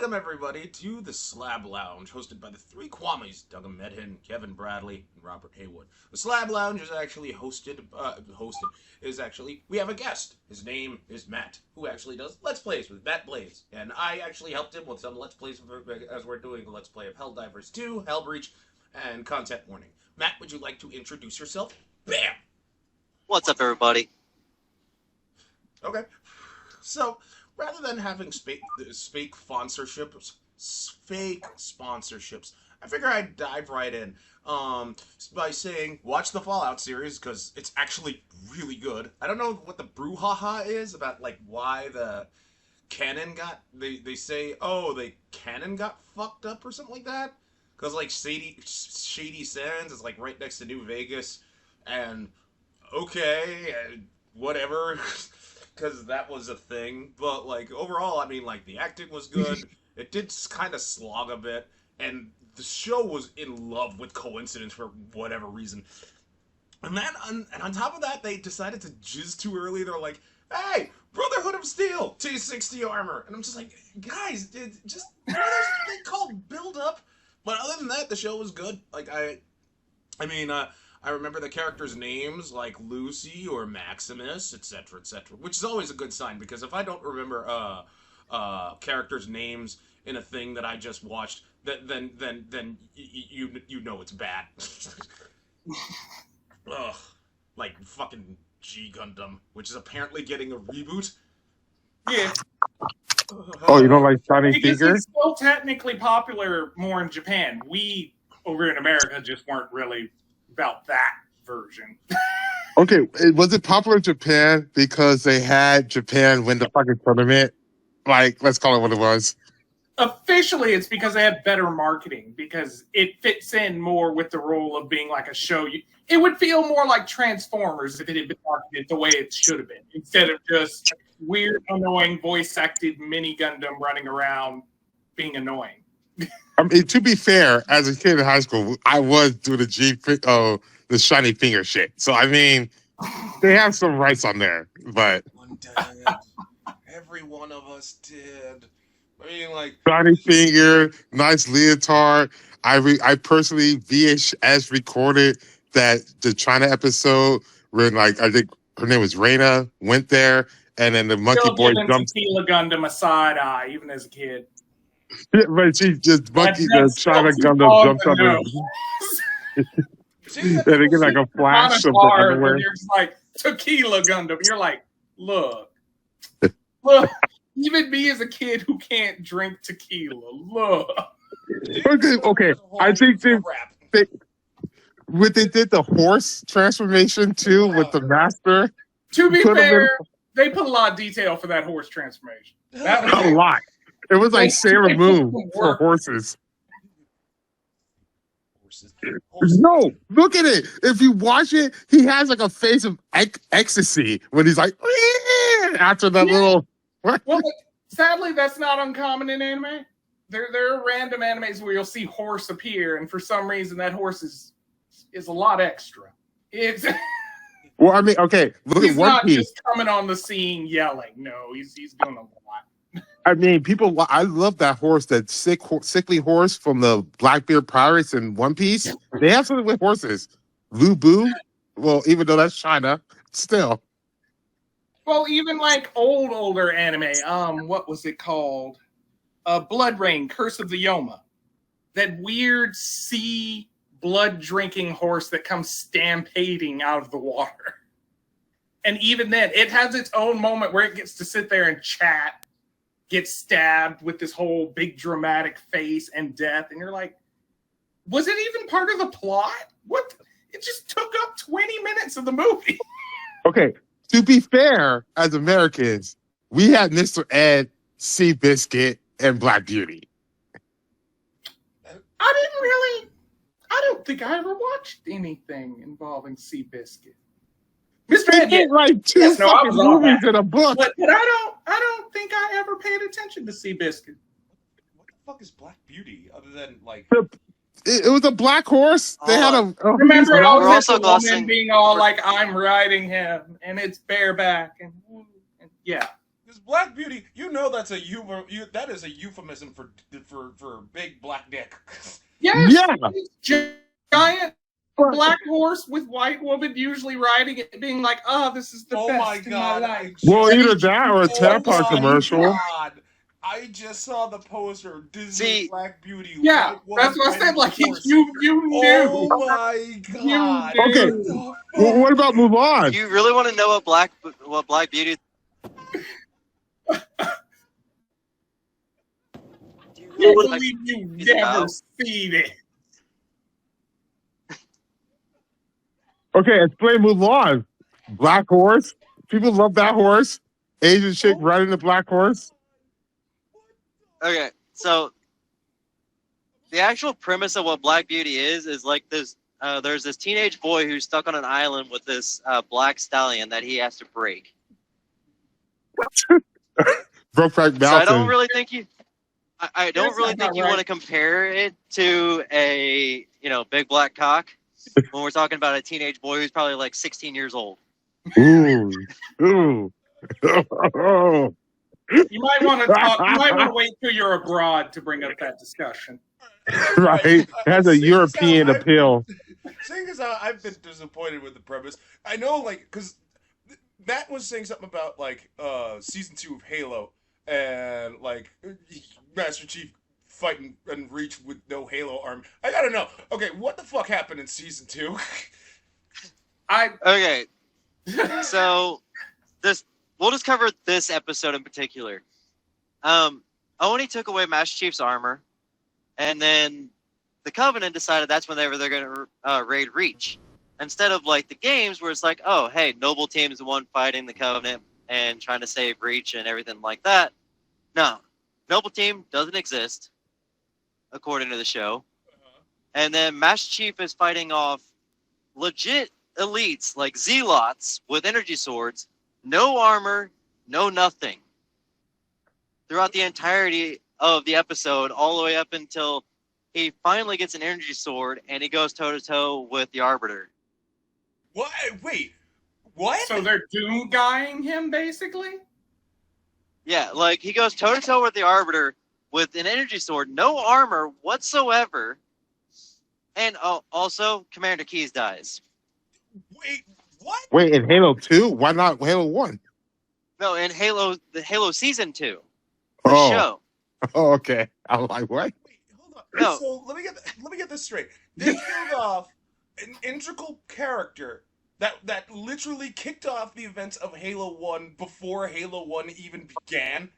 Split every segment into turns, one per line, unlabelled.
welcome everybody to the Slab Lounge, hosted by the three Kwames, Doug Medhin, Kevin Bradley, and Robert Haywood. The Slab Lounge is actually we have a guest. His name is Matt, who actually does Let's Plays with Matt Blaze. And I actually helped him with some Let's Plays as we're doing the Let's Play of Helldivers 2, Hellbreach, and Content Warning. Matt, would you like to introduce yourself? Bam!
What's up, everybody?
Okay. So, rather than having fake sponsorships, I figure I'd dive right in by saying watch the Fallout series because it's actually really good. I don't know what the brouhaha is about, like why the canon got they say the canon got fucked up or something like that because like Shady Sands is like right next to New Vegas and whatever. Because that was a thing, but like overall, I mean, like the acting was good. It did kind of slog a bit, and the show was in love with coincidence for whatever reason. And then, on top of that, they decided to jizz too early. They're like, "Hey, Brotherhood of Steel, T60 armor," and I'm just like, "Guys, there's a thing called build up." But other than that, the show was good. Like I remember the characters' names, like Lucy or Maximus, etc., which is always a good sign, because if I don't remember characters' names in a thing that I just watched, then you know it's bad. Ugh, like fucking G Gundam, which is apparently getting a reboot.
Yeah.
Oh, you don't like Shiny
Because
Finger?
it's still technically popular more in Japan. We, over in America, just weren't really about that version.
Okay, was it popular in Japan because they had Japan win the fucking tournament? Like, let's call it what it was.
Officially, it's because they had better marketing, because it fits in more with the role of being like a show. It would feel more like Transformers if it had been marketed the way it should have been, instead of just weird, annoying, voice-acted mini Gundam running around being annoying.
I mean, to be fair, as a kid in high school, I was doing the Shiny Finger shit. So, I mean, they have some rights on there, but...
One did. Every one of us did. I mean, like...
Shiny Finger, nice leotard. I personally VHS recorded the China episode where, like, I think her name was Reina, went there, and then the monkey boy jumped...
Tequila Gundam a side eye, even as a kid.
Yeah, but she just the China Gundam jumped on her. Yeah, they get like a flash of underwear.
You're just like Tequila Gundam. You're like, look, even me as a kid who can't drink tequila, look.
Okay. I think they did the horse transformation too with the master.
To be fair, they put a lot of detail for that horse transformation. That was
a lot. It was like Sailor Moon for horses. No, look at it. If you watch it, he has like a face of ecstasy when he's like, after that little...
Well, sadly, that's not uncommon in anime. There are random animes where you'll see horse appear, and for some reason that horse is a lot extra. It's...
Well, I mean, okay, look at One Piece.
He's not just coming on the scene yelling. No, he's doing a lot.
I mean, I love that horse, that sickly horse from the Blackbeard Pirates in One Piece. They have something with horses. Lu Bu, well, even though that's China, still.
Well, even like older anime, what was it called? Blood Rain, Curse of the Yoma. That weird sea blood-drinking horse that comes stampeding out of the water. And even then, it has its own moment where it gets to sit there and chat, gets stabbed with this whole big dramatic face and death, and you're like, was it even part of the plot? What? It just took up 20 minutes of the movie.
Okay, to be fair, as Americans, we had Mr. Ed, Seabiscuit, and Black Beauty.
I don't think I ever watched anything involving Seabiscuit. Mr. Ed
did like two fucking movies in a book.
But I don't think I ever paid attention to Seabiscuit.
What the fuck is Black Beauty other than like?
It was a black horse. They had a
remember
also
the woman being all like, "I'm riding him," and it's bareback, and yeah.
This Black Beauty, you know that's that is a euphemism for big black dick.
Yes,
Yeah.
giant black horse with white woman usually riding it, being like, "Oh, this is the
Oh my
best in my
god!
life."
Well, either
And
that or a
Oh
tampon
my
commercial.
god! I just saw the poster. Disney
See,
Black Beauty.
yeah,
White woman
that's what I said.
riding
Like
horse.
you
Oh
knew,
my
you
god!
Okay.
What
knew.
the
Well, what
fuck?
about Mulan?
you really want to know what Black Beauty? Do you
I
really
can't
want to
believe you
He's
never
about-
seen it.
Okay, explain Mulan. Black horse. People love that horse. Asian chick riding the black horse.
Okay, so the actual premise of what Black Beauty is like this. There's this teenage boy who's stuck on an island with this black stallion that he has to break.
Brokeback Mountain.
So I don't really think you. I don't
That's
really
not
think you
right.
want to compare it to a big black cock when we're talking about a teenage boy who's probably like 16 years old.
Ooh. Ooh. Oh.
You might want to talk. You might want to wait till you're abroad to bring up that discussion.
Right. It has a
Seeing as
European
how I've-
appeal.
Seeing as how I've been disappointed with the premise, I know, like, because Matt was saying something about, like, season 2 of Halo, and, like, Master Chief fighting and Reach with no Halo arm. I gotta know, okay, what the fuck happened in season 2?
Okay, so we'll just cover this episode in particular. Oni took away Master Chief's armor, and then the Covenant decided that's whenever they're going to raid Reach. Instead of like the games where it's like, oh, hey, Noble Team's the one fighting the Covenant and trying to save Reach and everything like that. No, Noble Team doesn't exist, according to the show. And then Master Chief is fighting off legit elites like Zealots with energy swords, no armor, no nothing. Throughout the entirety of the episode, all the way up until he finally gets an energy sword and he goes toe to toe with the Arbiter.
What? Wait, what?
So they're doom guying him, basically.
Yeah, like he goes toe to toe with the Arbiter with an energy sword, no armor whatsoever, and also Commander Keyes dies.
Wait, what?
Wait, in Halo 2? Why not Halo 1?
No, in the Halo Season 2, the
Oh.
show.
Oh, okay. I'm like, what?
Wait, hold on.
No.
So let me get this straight. They killed off an integral character that literally kicked off the events of Halo 1 before Halo 1 even began.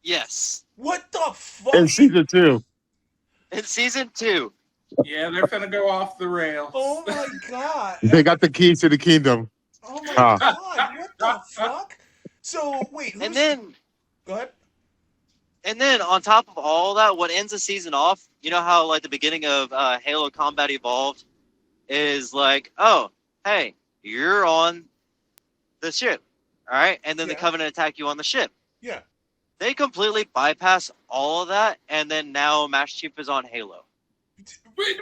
Yes.
What the fuck?
In Season 2.
In Season 2.
Yeah, they're gonna go off the rails.
Oh my god.
They got the keys to the kingdom.
Oh my
Ah.
god. What the fuck? So wait.
And then
go ahead.
And then on top of all that, what ends the season off, you know how like the beginning of Halo Combat Evolved is like, oh, hey, you're on the ship, all right? And then the
Yeah.
Covenant attack you on the ship.
Yeah.
They completely bypass all of that, and then now Master Chief is on Halo.
Wait,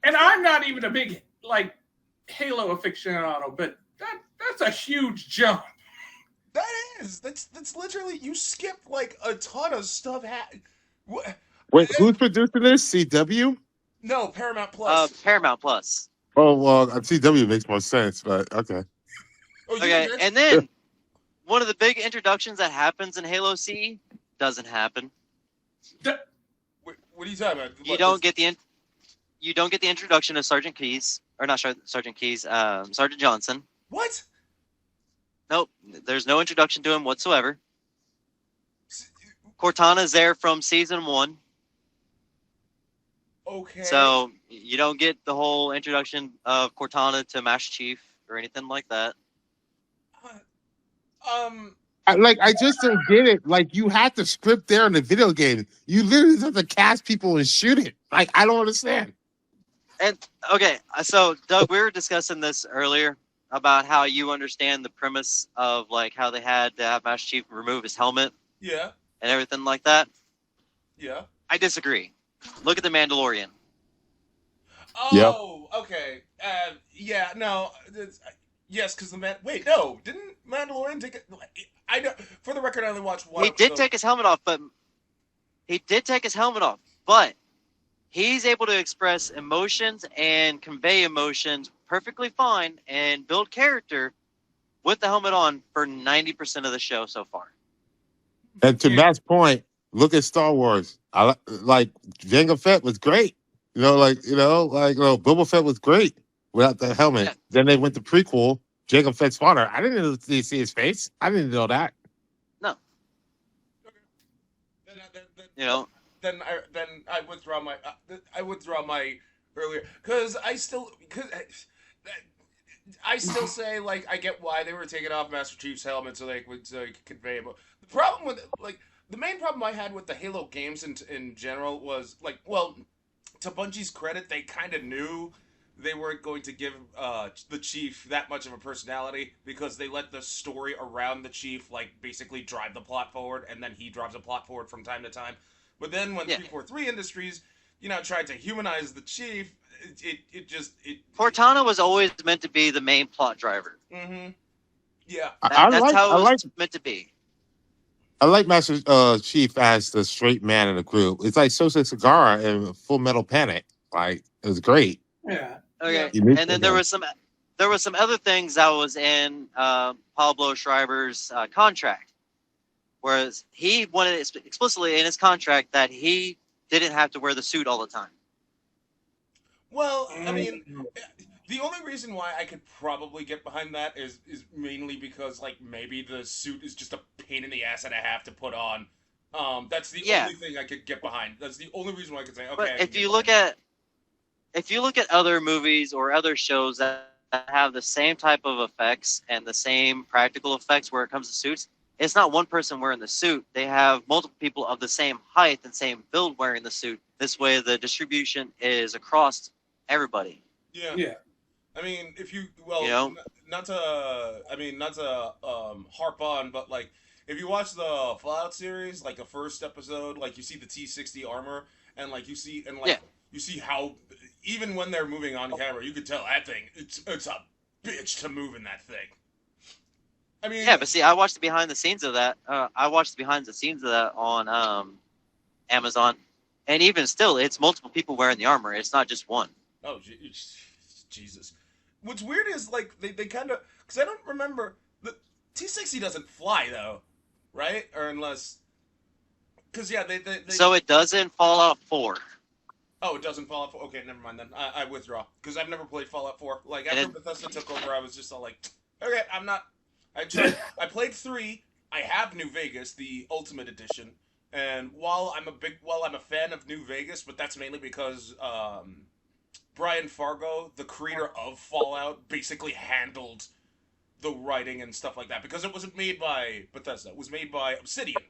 and I'm not even a big like Halo aficionado, but that's a huge jump.
That is. That's literally you skipped like a ton of stuff.
Wait, who's producing this? CW?
No, Paramount Plus.
Paramount Plus.
Oh, well, CW makes more sense, but okay.
Oh, you
Okay,
did?
and then one of the big introductions that happens in Halo CE doesn't happen.
Wait, what are you talking about?
You don't get the introduction of Sergeant Keyes, or not Sergeant Keyes, Sergeant Johnson.
What?
Nope, there's no introduction to him whatsoever. Cortana's there from season 1,
Okay.
so you don't get the whole introduction of Cortana to Master Chief or anything like that.
I just don't get it. Like, you had the script there in the video game. You literally just have to cast people and shoot it. Like, I don't understand.
And okay, so Doug, we were discussing this earlier about how you understand the premise of like how they had to have Master Chief remove his helmet
Yeah.
and everything like that.
Yeah.
I disagree. Look at the Mandalorian.
Oh, okay. Yeah, no. Yes, because Wait, no, didn't Mandalorian take it? I know. For the record, I only watched one
He did
episode.
take his helmet off, but he's able to express emotions and convey emotions perfectly fine and build character with the helmet on for 90% of the show so far.
And to Matt's point, look at Star Wars. Like Jango Fett was great. Boba Fett was great without the helmet.
Yeah.
Then they went to prequel, Jango Fett's father. I didn't see his face. I didn't know that.
No.
Then,
You know,
then I withdraw my earlier because I still say like I get why they were taking off Master Chief's helmet so they could convey him. The problem with the main problem I had with the Halo games in general was to Bungie's credit, they kind of knew they weren't going to give the Chief that much of a personality because they let the story around the Chief basically drive the plot forward, and then he drives the plot forward from time to time. But then when 343 Industries, tried to humanize the Chief, it
Cortana was always meant to be the main plot driver.
Mm-hmm. Yeah.
That's how it was meant to be.
I like Master Chief as the straight man in the group. It's like Sosa Segura in Full Metal Panic. Like, it was great.
Yeah.
Okay. And then there was some other things that was in Pablo Schreiber's contract, whereas he wanted it explicitly in his contract that he didn't have to wear the suit all the time.
Well, I mean, the only reason why I could probably get behind that is mainly because maybe the suit is just a pain in the ass and a half to put on. That's the only thing I could get behind. That's the only reason why I could say, okay.
But if you look at other movies or other shows that have the same type of effects and the same practical effects where it comes to suits, it's not one person wearing the suit. They have multiple people of the same height and same build wearing the suit. This way, the distribution is across everybody.
Yeah. I mean, if you not to harp on, but if you watch the Fallout series, the first episode, you see the T-60 armor, and you see how even when they're moving on camera, you could tell that thing it's a bitch to move in that thing. I mean,
yeah, but see, I watched the behind the scenes of that. On Amazon, and even still, it's multiple people wearing the armor. It's not just one.
Oh, Jesus. What's weird is they kind of, because I don't remember, the T-60 doesn't fly though, right? Or unless, because they
So it doesn't Fallout 4.
Oh, it doesn't Fallout 4. Okay, never mind then. I withdraw because I've never played Fallout 4. After Bethesda took over, I was just all okay, I'm not. I played 3. I have New Vegas, the Ultimate Edition, and while I'm a fan of New Vegas, but that's mainly because Brian Fargo, the creator of Fallout, basically handled the writing and stuff like that because it wasn't made by Bethesda. It was made by Obsidian,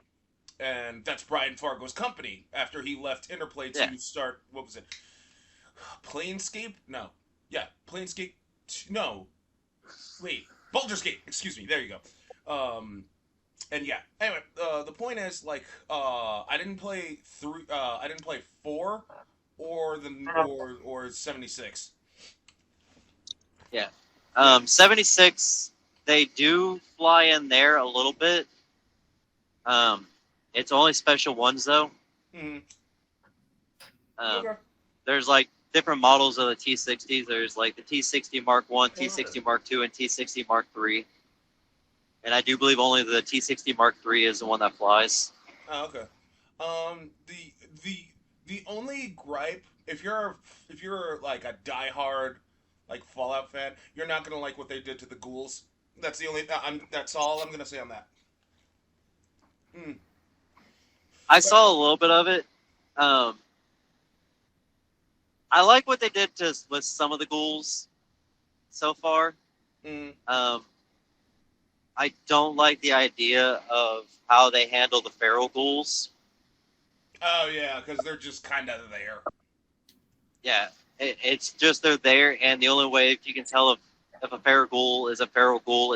and that's Brian Fargo's company after he left Interplay to start, what was it? Planescape? No. Yeah, Planescape. No. Wait. Baldur's Gate. Excuse me. There you go. And yeah. Anyway, the point is I didn't play 3. I didn't play 4 or 76.
Yeah. 76. They do fly in there a little bit. It's only special ones though.
Mm-hmm.
Okay. There's different models of the T-60s. There's the T-60 Mark 1, T-60 Mark 2, and T-60 Mark 3. And I do believe only the T-60 Mark 3 is the one that flies.
Oh, okay. The only gripe, if you're a diehard Fallout fan, you're not gonna like what they did to the ghouls. That's the only. That's all I'm gonna say on that.
I saw a little bit of it. I like what they did with some of the ghouls so far. I don't like the idea of how they handle the feral ghouls.
Oh yeah, because they're just kind of there.
Yeah, it's just they're there, and the only way you can tell if a feral ghoul is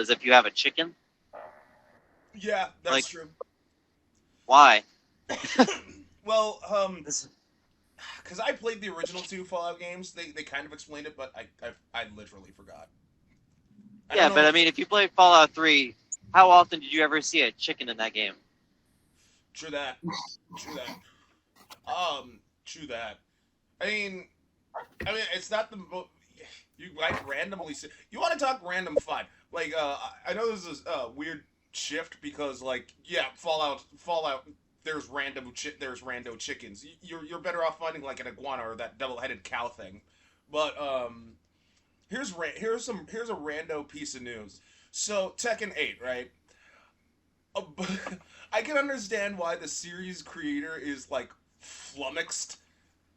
if you have a chicken.
Yeah, that's true.
Why?
Well, because I played the original 2 Fallout games, they kind of explained it, but I literally forgot.
Yeah, but I mean, if you play Fallout 3, how often did you ever see a chicken in that game?
True that. True that. True that. I mean, it's not the you might randomly see. You want to talk random fun? Like, I know this is a weird shift because, like, yeah, Fallout. There's there's rando chickens. You're better off finding like an iguana or that double-headed cow thing. But here's a rando piece of news. So Tekken 8, right? Uh, I can understand why the series creator is like flummoxed,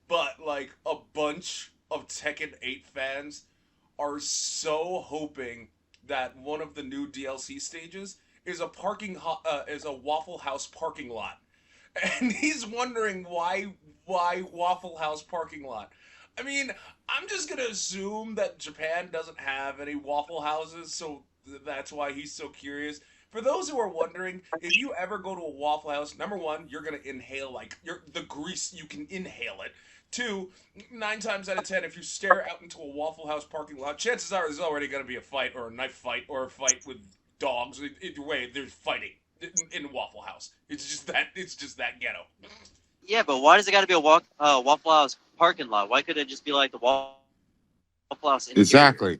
but like a bunch of Tekken 8 fans are so hoping that one of the new DLC stages is is a Waffle House parking lot, and he's wondering why Waffle House parking lot. I mean, I'm just gonna assume that Japan doesn't have any Waffle Houses, so that's why he's so curious. For those who are wondering, if you ever go to a Waffle House, number one, you're gonna inhale the grease. You can inhale it. Two, 9 times out of 10, if you stare out into a Waffle House parking lot, chances are there's already going to be a fight or a knife fight or a fight with dogs. Either way, there's fighting in Waffle House. It's just that. It's just that ghetto.
Yeah, but why does it got to be a Waffle House parking lot? Why couldn't it just be like the Waffle House interior?
Exactly.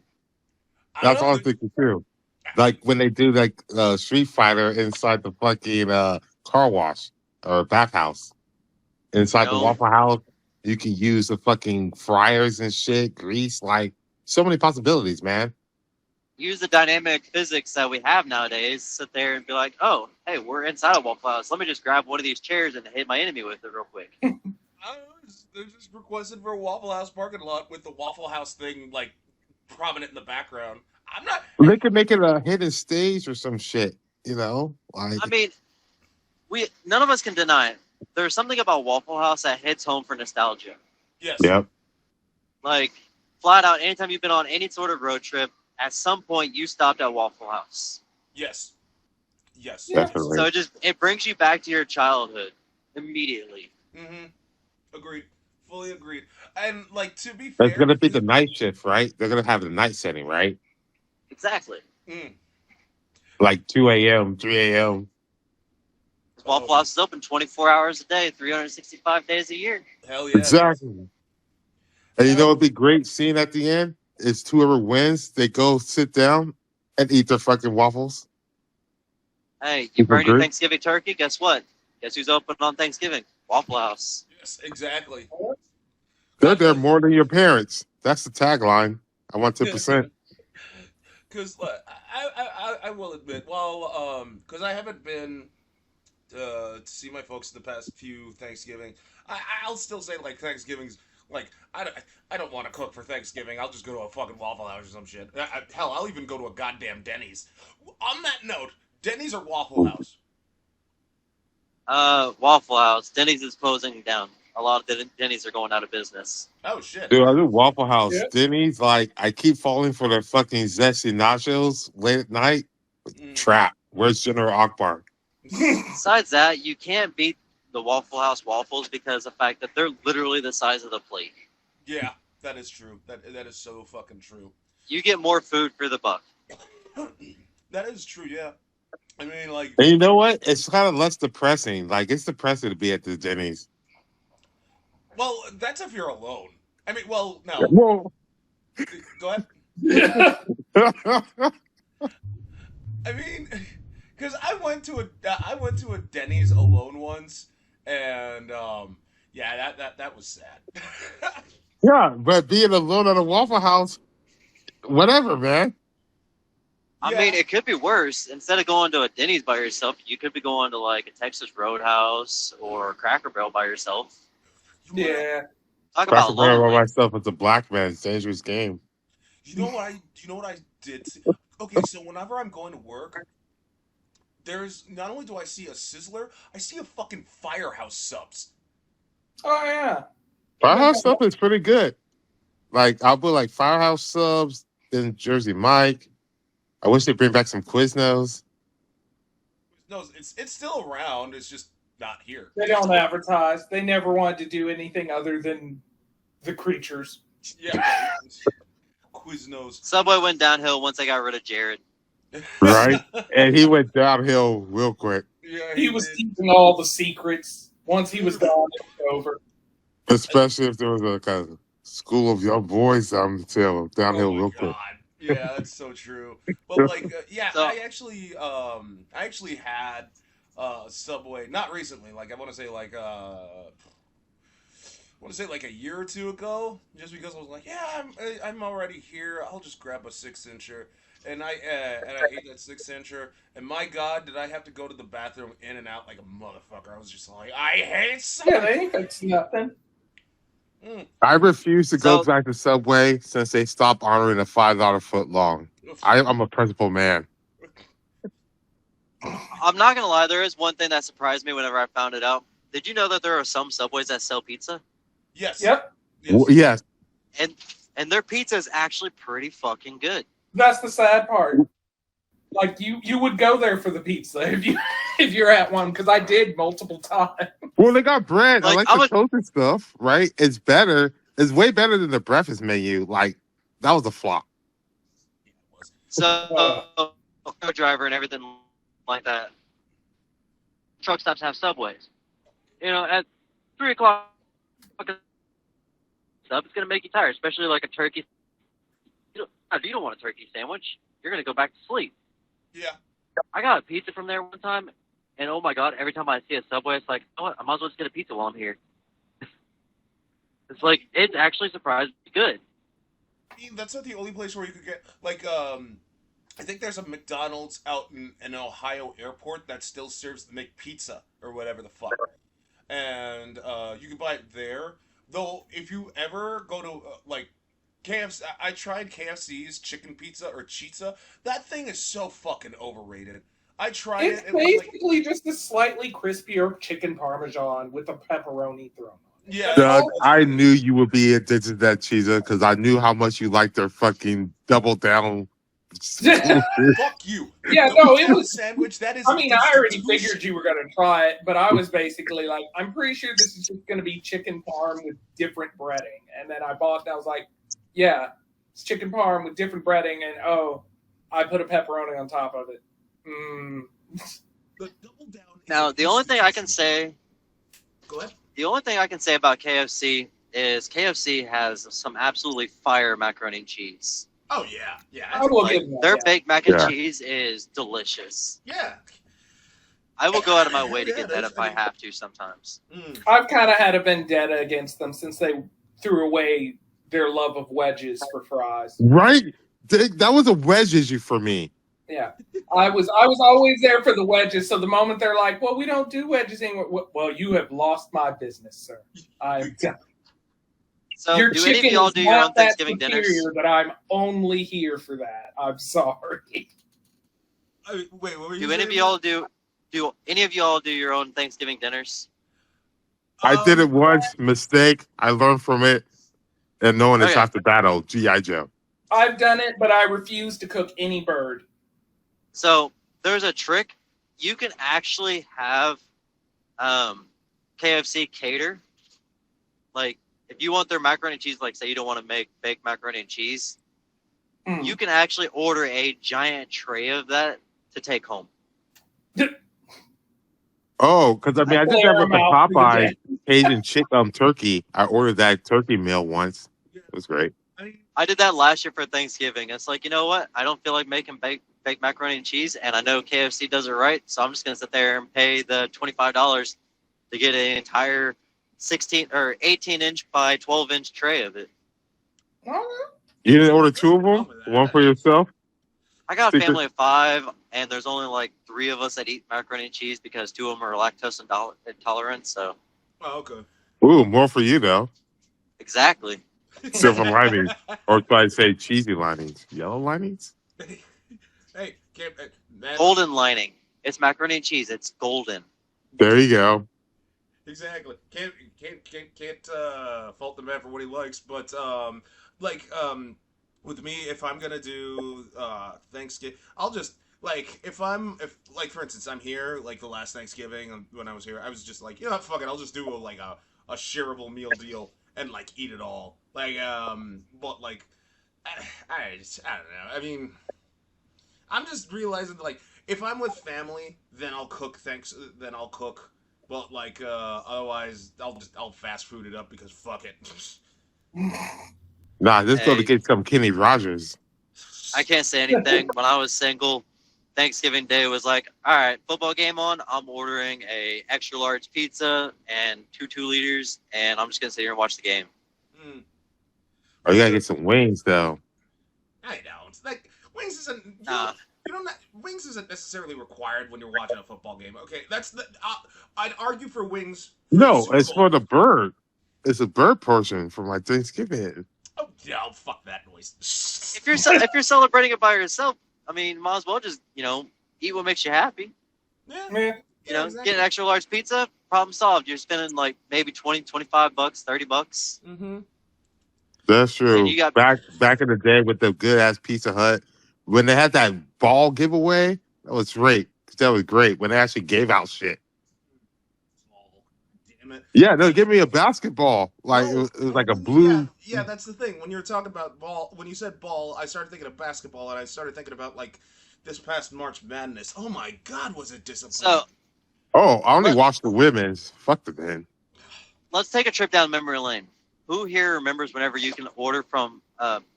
That's all I'm thinking too. Like when they do like Street Fighter inside the fucking car wash or bathhouse. Inside the Waffle House, you can use the fucking fryers and shit, grease, like so many possibilities, man.
Use the dynamic physics that we have nowadays. Sit there and be like, "Oh, hey, we're inside a Waffle House. Let me just grab one of these chairs and hit my enemy with it real quick."
I don't know. They're just requested for a Waffle House parking lot with the Waffle House thing like prominent in the background. I'm not.
They could make it a hidden stage or some shit, you know? Like,
I mean, none of us can deny it. There's something about Waffle House that hits home for nostalgia.
Yes.
Yep.
Like, flat out, anytime you've been on any sort of road trip, at some point you stopped at Waffle House.
Yes. Yes.
Definitely.
So it brings you back to your childhood immediately.
Mm-hmm. Agreed. Fully agreed. And like to be fair,
it's gonna be the night shift, right? They're gonna have the night setting, right?
Exactly.
Like 2 a.m., 3 a.m.
Waffle House is open 24 hours a day, 365 days a year.
Hell yeah.
Exactly. And you know what'd be great seeing at the end? Is whoever wins, they go sit down and eat their fucking waffles.
Hey, you burn your Thanksgiving turkey, guess what? Guess who's open on Thanksgiving? Waffle House.
Yes, exactly.
They're there more than your parents. That's the tagline. I want 10%.
Because I will admit, well, because I haven't been to see my folks the past few Thanksgiving, I'll still say like Thanksgiving's like I don't want to cook for Thanksgiving. I'll just go to a fucking Waffle House or some shit. Hell, I'll even go to a goddamn Denny's. On that note, Denny's or Waffle House?
Waffle House. Denny's is closing down. A lot of Denny's are going out of business.
Oh shit.
Dude, I do Waffle House. Yeah. Denny's, like, I keep falling for their fucking zesty nachos late at night. Trap. Where's General Akbar?
Besides that, you can't beat the Waffle House waffles because of the fact that they're literally the size of the plate.
Yeah, that is true. That is so fucking true.
You get more food for the buck.
That is true, yeah. I mean, like...
And you know what? It's kind of less depressing. Like, it's depressing to be at the Denny's.
Well, that's if you're alone. I mean, well, no.
Whoa.
Go ahead.
Yeah.
I mean, because I went to a Denny's alone once, and yeah, that was sad.
Yeah, but being alone at a Waffle House, whatever, man.
I mean, it could be worse. Instead of going to a Denny's by yourself, you could be going to like a Texas Roadhouse or Cracker Barrel by yourself.
Yeah.
Talk about lonely.
By myself, it's a black man's dangerous game.
You know what I did? Okay, so whenever I'm going to work, there's not only do I see a Sizzler, I see a fucking Firehouse Subs.
Oh yeah.
Firehouse Subs is pretty good. Like I'll put like Firehouse Subs, then Jersey Mike. I wish they bring back some Quiznos.
No, it's still around. It's just not here.
They don't advertise. They never wanted to do anything other than the creatures.
Yeah. Quiznos.
Subway went downhill once they got rid of Jared.
Right? And he went downhill real quick.
Yeah,
He was
did.
teaching all the secrets. Once he was gone, it was over.
Especially if there was a kind of school of young boys on the tail downhill
Oh my
real
god.
quick.
Yeah, that's so true. But like, yeah,
So-
I actually had Subway not recently. Like I want to say like a year or two ago, just because I was like, yeah, I'm already here. I'll just grab a 6-incher, and I ate that 6-incher, and my god, did I have to go to the bathroom in and out like a motherfucker. I was just like, I hate Subway.
Yeah, they ain't fixing nothing.
I refuse to go
So-
back to Subway since they stopped honoring a $5 foot long. I'm a principled man.
I'm not gonna lie, there is one thing that surprised me whenever I found it out. Did you know that there are some Subways that sell pizza?
Yes.
Yep,
Yes.
Yes.
And their pizza is actually pretty fucking good.
that's the sad part. Like you would go there for the pizza if you're at one, because I did multiple times.
Well, they got bread. I
Like,
like the toasted stuff, right? It's better. It's way better than the breakfast menu. Like, that was a flop.
So, driver and everything like that. Truck stops have Subways. You know, at 3 o'clock, stuff it's gonna make you tired, especially like a turkey. You don't want a turkey sandwich. You're gonna go back to sleep.
Yeah.
I got a pizza from there one time, and oh my god, every time I see a Subway, it's like, oh, I might as well just get a pizza while I'm here. It's like, it's actually surprisingly good.
I mean, that's not the only place where you could get like I think there's a McDonald's out in an Ohio airport that still serves the McPizza or whatever the fuck, and you can buy it there. Though, if you ever go to like KFC, I tried KFC's chicken pizza or chizza. That thing is so fucking overrated. I tried
It's
it. And it was like,
basically just a slightly crispier chicken parmesan with a pepperoni thrown on it.
yeah,
Doug, I knew you would be addicted to that cheese because I knew how much you like their fucking double down.
fuck you.
Yeah,
The
no, it
McDonald's
was.
sandwich. That is.
I mean, I already
institution.
figured you were going to try it, but I was basically like, I'm pretty sure this is just going to be chicken parm with different breading. And then I bought it, and I was like, yeah, it's chicken parm with different breading, and oh, I put a pepperoni on top of it.
The double down. is
Now,
an
the only thing I can
institution.
say,
Go ahead.
the only thing I can say about KFC is KFC has some absolutely fire macaroni and cheese.
Oh yeah, yeah,
I will
Like,
give them
their
that.
baked mac and
Yeah.
cheese is delicious.
yeah.
I will go out of my way to
Yeah,
get that
that's-
if I have to sometimes.
Mm.
I've kind of had a vendetta against them since they threw away their love of wedges for fries.
Right? That was a wedge issue for me.
Yeah, I was always there for the wedges. So the moment they're like, "Well, we don't do wedges anymore," well, you have lost my business, sir. I'm
So,
your
do any of
chicken
y'all
is
do your own
not that
Thanksgiving dinners?
superior that I'm only here for that. I'm sorry.
Wait, what were you
Do any of
saying?
y'all do any of y'all do your own Thanksgiving dinners?
I did it once, mistake. I learned from it. And knowing it's
Okay.
after battle, G.I. Joe.
I've done it, but I refuse to cook any bird.
So there's a trick. You can actually have KFC cater. Like, if you want their macaroni and cheese, like say you don't want to make baked macaroni and cheese,
Mm.
you can actually order a giant tray of that to take home.
Oh, because I mean, I did
Clear
that with the
'em out for the
Popeye
day.
Cajun turkey. I ordered that turkey meal once. It was great.
I mean,
I did that last year for Thanksgiving. It's like, you know what? I don't feel like making baked macaroni and cheese, and I know KFC does it right, so I'm just gonna sit there and pay the $25 to get an entire 16 or 18-inch by 12-inch tray of it.
You didn't order two of them? One for yourself?
I got a
Secret-
family of 5, and there's only like 3 of us that eat macaroni and cheese because 2 of them are lactose intolerant. So
oh, okay.
Ooh, more for you, though.
exactly.
Silver linings. Or should I say cheesy linings? Yellow linings?
Hey, man,
Golden lining. It's macaroni and cheese. It's golden.
There you go.
exactly. Can't fault the man for what he likes, but with me, if I'm gonna do Thanksgiving, I'll just if for instance I'm here like the last Thanksgiving when I was here, I was just like, you know what, fuck it, I'll just do a shareable meal deal and like eat it all. But like I don't know. I mean, I'm just realizing that, like, if I'm with family, then I'll cook. Thanks, then I'll cook. But like, otherwise, I'll fast food it up because fuck it.
Nah, just go to
Hey,
get some Kenny Rogers.
I can't say anything. When I was single, Thanksgiving Day was like, all right, football game on. I'm ordering a extra large pizza and 2 2 liters, and I'm just gonna sit here and watch the game.
Mm.
Oh, you
Wings
gotta
are.
get some wings though.
I know. It's like wings isn't.
Uh,
You don't. Wings isn't necessarily required when you're watching a football game. Okay, that's the. I'd argue for wings for the
No,
Super
it's
Bowl.
for the bird. It's a bird portion for my Thanksgiving.
Oh yeah, fuck that noise.
if you're celebrating it by yourself, I mean, might as well just eat what makes you happy.
Yeah,
Yeah.
yeah, exactly.
Get an extra large pizza, problem solved. You're spending like maybe 20, 25 bucks, 30 bucks.
Mm-hmm.
That's
And
true.
you got
Back in the day with the good ass Pizza Hut, when they had that ball giveaway, that was great. That was great when they actually gave out shit.
Oh, damn it.
Yeah, no, give me a basketball. Like
No,
it was like a
yeah,
blue.
yeah. That's the thing. When you're talking about ball, when you said ball, I started thinking of basketball, and I started thinking about like this past March Madness. Oh my God, was it disappointing?
so
Oh, I only
let,
watched the women's. Fuck the men.
let's take a trip down memory lane. Who here remembers whenever you can order from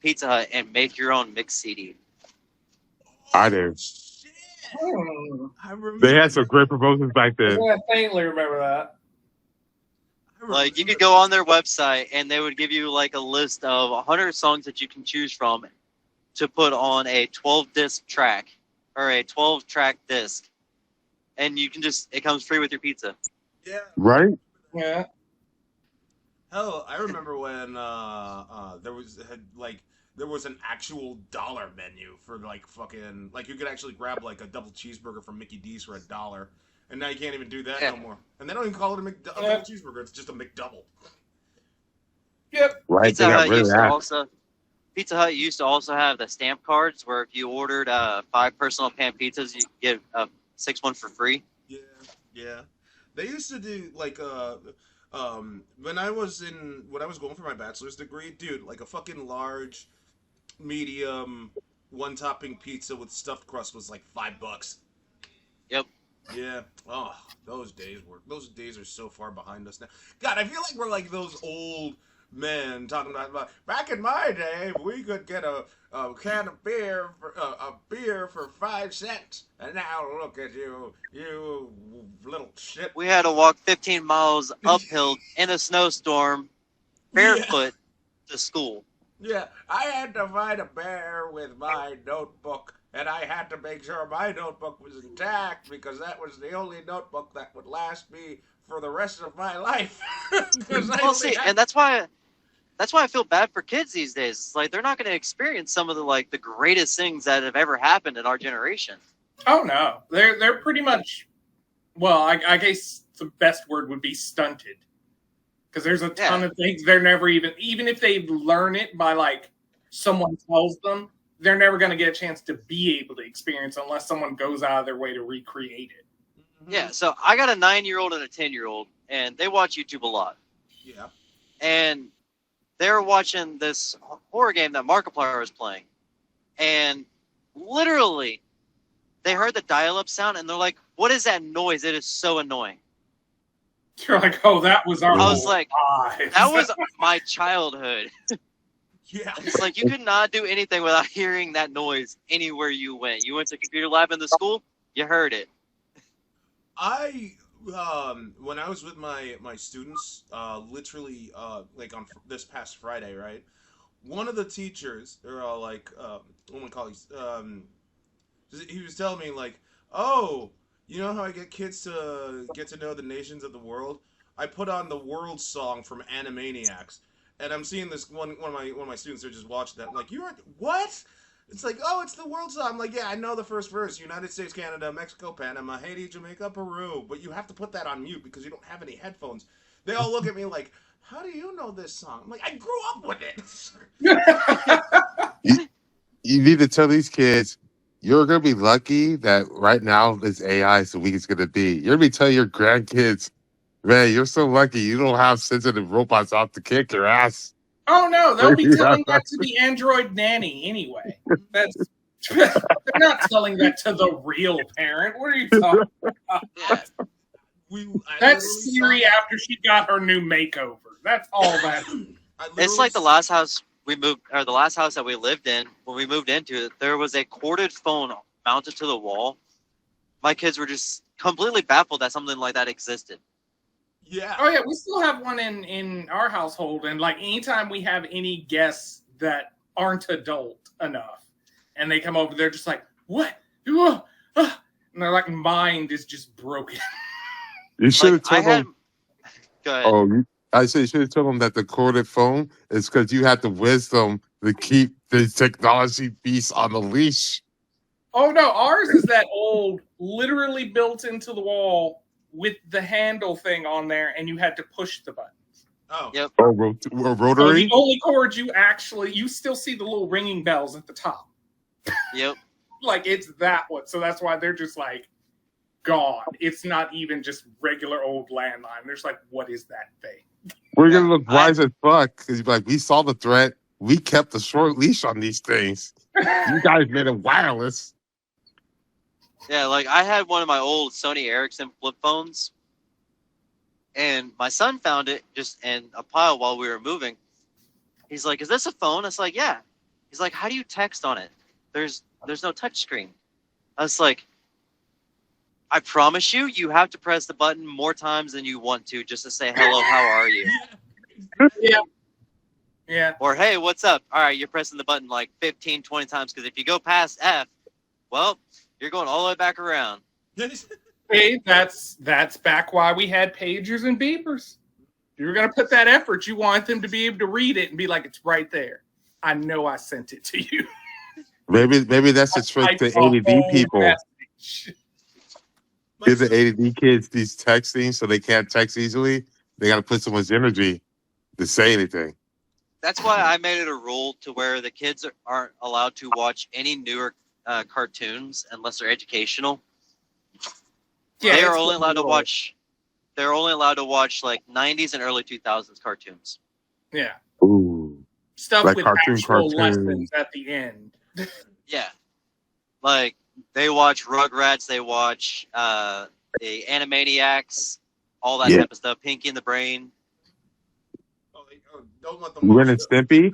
Pizza Hut and make your own mix CD?
I did.
Shit.
Hmm.
I remember.
They had some great promotions back then.
I faintly remember that.
Like you could go on their website and they would give you like a list of 100 songs that you can choose from to put on a 12 disc track or a 12 track disc, and you can just it comes free with your pizza.
Yeah.
Right?
Yeah.
Hell, I remember when there was an actual dollar menu for like fucking like you could actually grab like a double cheeseburger from Mickey D's for $1, and now you can't even do that
Yeah.
no more. And they don't even call it a double cheeseburger; it's just a McDouble.
Yep.
Right.
Pizza
They got
Hut
rid of
used to
that.
also Pizza Hut used to also have the stamp cards where if you ordered 5 personal pan pizzas, you could get a 6th one for free.
Yeah, yeah. They used to do like when I was going for my bachelor's degree, dude, like a fucking large, medium, one topping pizza with stuffed crust was like $5.
Yep.
Yeah. Oh, those days are so far behind us now. God, I feel like we're like those old men talking about back in my day, we could get a can of beer for a beer for 5 cents, and now look at you, you little shit.
We had to walk 15 miles uphill in a snowstorm, barefoot to school.
Yeah, I had to find a bear with my notebook, and I had to make sure my notebook was intact because that was the only notebook that would last me for the rest of my life.
Well, see, and that's why I feel bad for kids these days. It's like they're not going to experience some of the greatest things that have ever happened in our generation.
Oh no, they're pretty much. Well, I guess the best word would be stunted, because there's a ton of things they're never even if they learn it by like someone tells them, they're never going to get a chance to be able to experience unless someone goes out of their way to recreate it.
Yeah, so I got a 9-year-old and a 10-year-old, and they watch YouTube a lot.
Yeah.
And they're watching this horror game that Markiplier was playing. And literally, they heard the dial-up sound, and they're like, what is that noise? It is so annoying.
You're like, oh, that was our
I was like,
lives.
that was my childhood.
Yeah.
It's like you could not do anything without hearing that noise anywhere you went. You went to computer lab in the school, you heard it.
When I was with my students, literally like on this past Friday, right? One of the teachers, they're all like, one of my colleagues, he was telling me like, oh, you know how I get kids to get to know the nations of the world? I put on the world song from Animaniacs, and I'm seeing this one of my students. They're just watching that. I'm like, you're what? It's like, oh, it's the world song. I'm like, yeah, I know the first verse. United States, Canada, Mexico, Panama, Haiti, Jamaica, Peru. But you have to put that on mute because you don't have any headphones. They all look at me like, how do you know this song? I'm like, I grew up with it.
You need to tell these kids you're gonna be lucky that right now this AI is the weak it's gonna be. You're gonna be telling your grandkids, man, you're so lucky you don't have sensitive robots out to kick your ass.
Oh no, they'll be
Yeah.
telling that to the android nanny anyway. That's they're not telling that to the real parent. What are you talking about?
Yeah.
That's Siri after she got her new makeover. That's all that.
It's like the last house we moved, or the last house that we lived in. When we moved into it, there was a corded phone mounted to the wall. My kids were just completely baffled that something like that existed.
Yeah.
Oh yeah, we still have one in our household, and like anytime we have any guests that aren't adult enough, and they come over, they're just like, "What?" And their like mind is just broken.
You should have
Like,
told them.
Go ahead.
Oh, I said you should have told them that the corded phone is because you had the wisdom to keep the technology beast on the leash.
Oh no, ours is that old, literally built into the wall with the handle thing on there, and you had to push the buttons.
Oh.
Yep.
Oh,
So
rotary.
the only cord you still see the little ringing bells at the top.
Yep.
Like it's that one. So that's why they're just like gone. It's not even just regular old landline. There's like, what is that thing?
We're gonna look wise as fuck because like we saw the threat. We kept the short leash on these things. You guys made it wireless.
Yeah, like I had one of my old Sony Ericsson flip phones, and my son found it just in a pile while we were moving. He's like, "Is this a phone?" I was like, "Yeah." He's like, "How do you text on it? There's no touch screen." I was like, "I promise you, you have to press the button more times than you want to just to say hello, how are you?"
Yeah. Yeah.
Or, "Hey, what's up?" All right, you're pressing the button like 15, 20 times because if you go past F, well, you're going all the way back around.
Hey, that's back why we had pagers and beepers. If you were gonna put that effort, you want them to be able to read it and be like, it's right there. I know I sent it to you.
Maybe that's the trick to ADD people. Give the ADD kids these texting so they can't text easily. They got to put so much energy to say anything.
That's why I made it a rule to where the kids aren't allowed to watch any newer cartoons unless they're educational.
Yeah,
They're only allowed to watch like 90s and early 2000s cartoons.
Yeah.
Ooh.
Stuff
Like
with
cartoon.
actual lessons at the end.
Yeah. Like they watch Rugrats, they watch the Animaniacs, all that type of stuff, Pinky and the Brain.
Don't let them
Ren and Stimpy.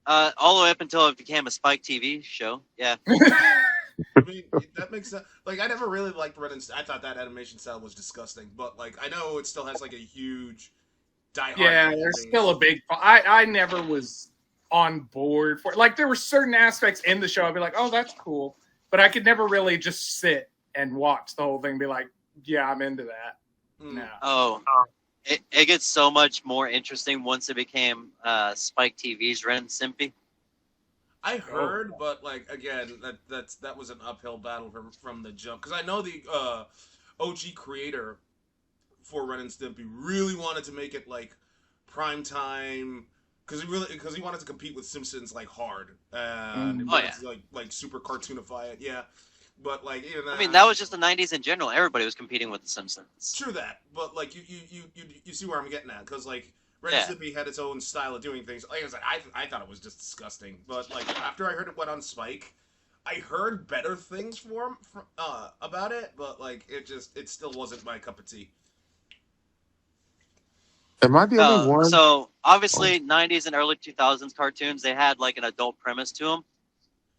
All the way up until it became a Spike TV show. Yeah.
I mean, that makes sense. Like, I never really liked Ren and Stimpy. I thought that animation style was disgusting. But, like, I know it still has, like, a huge diehard.
Yeah, there's still a big... I never was on board for... Like, there were certain aspects in the show I'd be like, oh, that's cool. But I could never really just sit and watch the whole thing and be like, yeah, I'm into that. No.
Oh. It gets so much more interesting once it became Spike TV's Ren and Stimpy.
I heard, but like again, that was an uphill battle from the jump because I know the OG creator for Ren and Stimpy really wanted to make it like prime time because he wanted to compete with Simpsons like hard and like super cartoonify it, yeah. But like even
I mean, that was just the 90s in general. Everybody was competing with the Simpsons.
True that, but like you see where I'm getting at because like Ren and Stimpy had its own style of doing things. Like I said, I thought it was just disgusting. But like after I heard it went on Spike, I heard better things about it. But like it still wasn't my cup of tea.
Am I the only one?
So obviously, 90s and early 2000s cartoons, they had like an adult premise to them.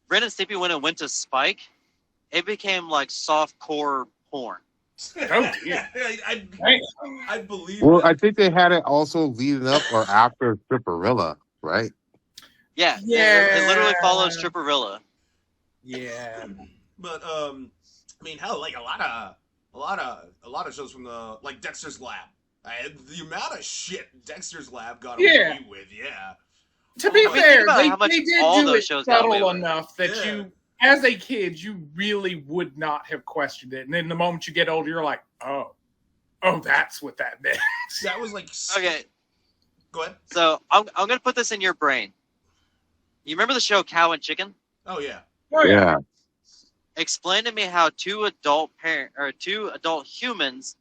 Ren and Stimpy, when it went to Spike, it became like soft-core porn.
Oh, dear.
I believe.
Well,
that.
I think they had it also leading up or after Stripperella, right?
Yeah. It literally follows Stripperella.
Yeah.
But I mean, hell, like a lot of shows from the like Dexter's Lab. The amount of shit Dexter's Lab got away with, yeah.
To be fair, they did do it
shows
subtle enough that you, as a kid, you really would not have questioned it. And then the moment you get older, you're like, oh, that's what that meant.
That was like...
Okay.
Go ahead.
So, I'm going to put this in your brain. You remember the show Cow and Chicken?
Oh, yeah.
Oh, yeah.
Explain to me how two adult humans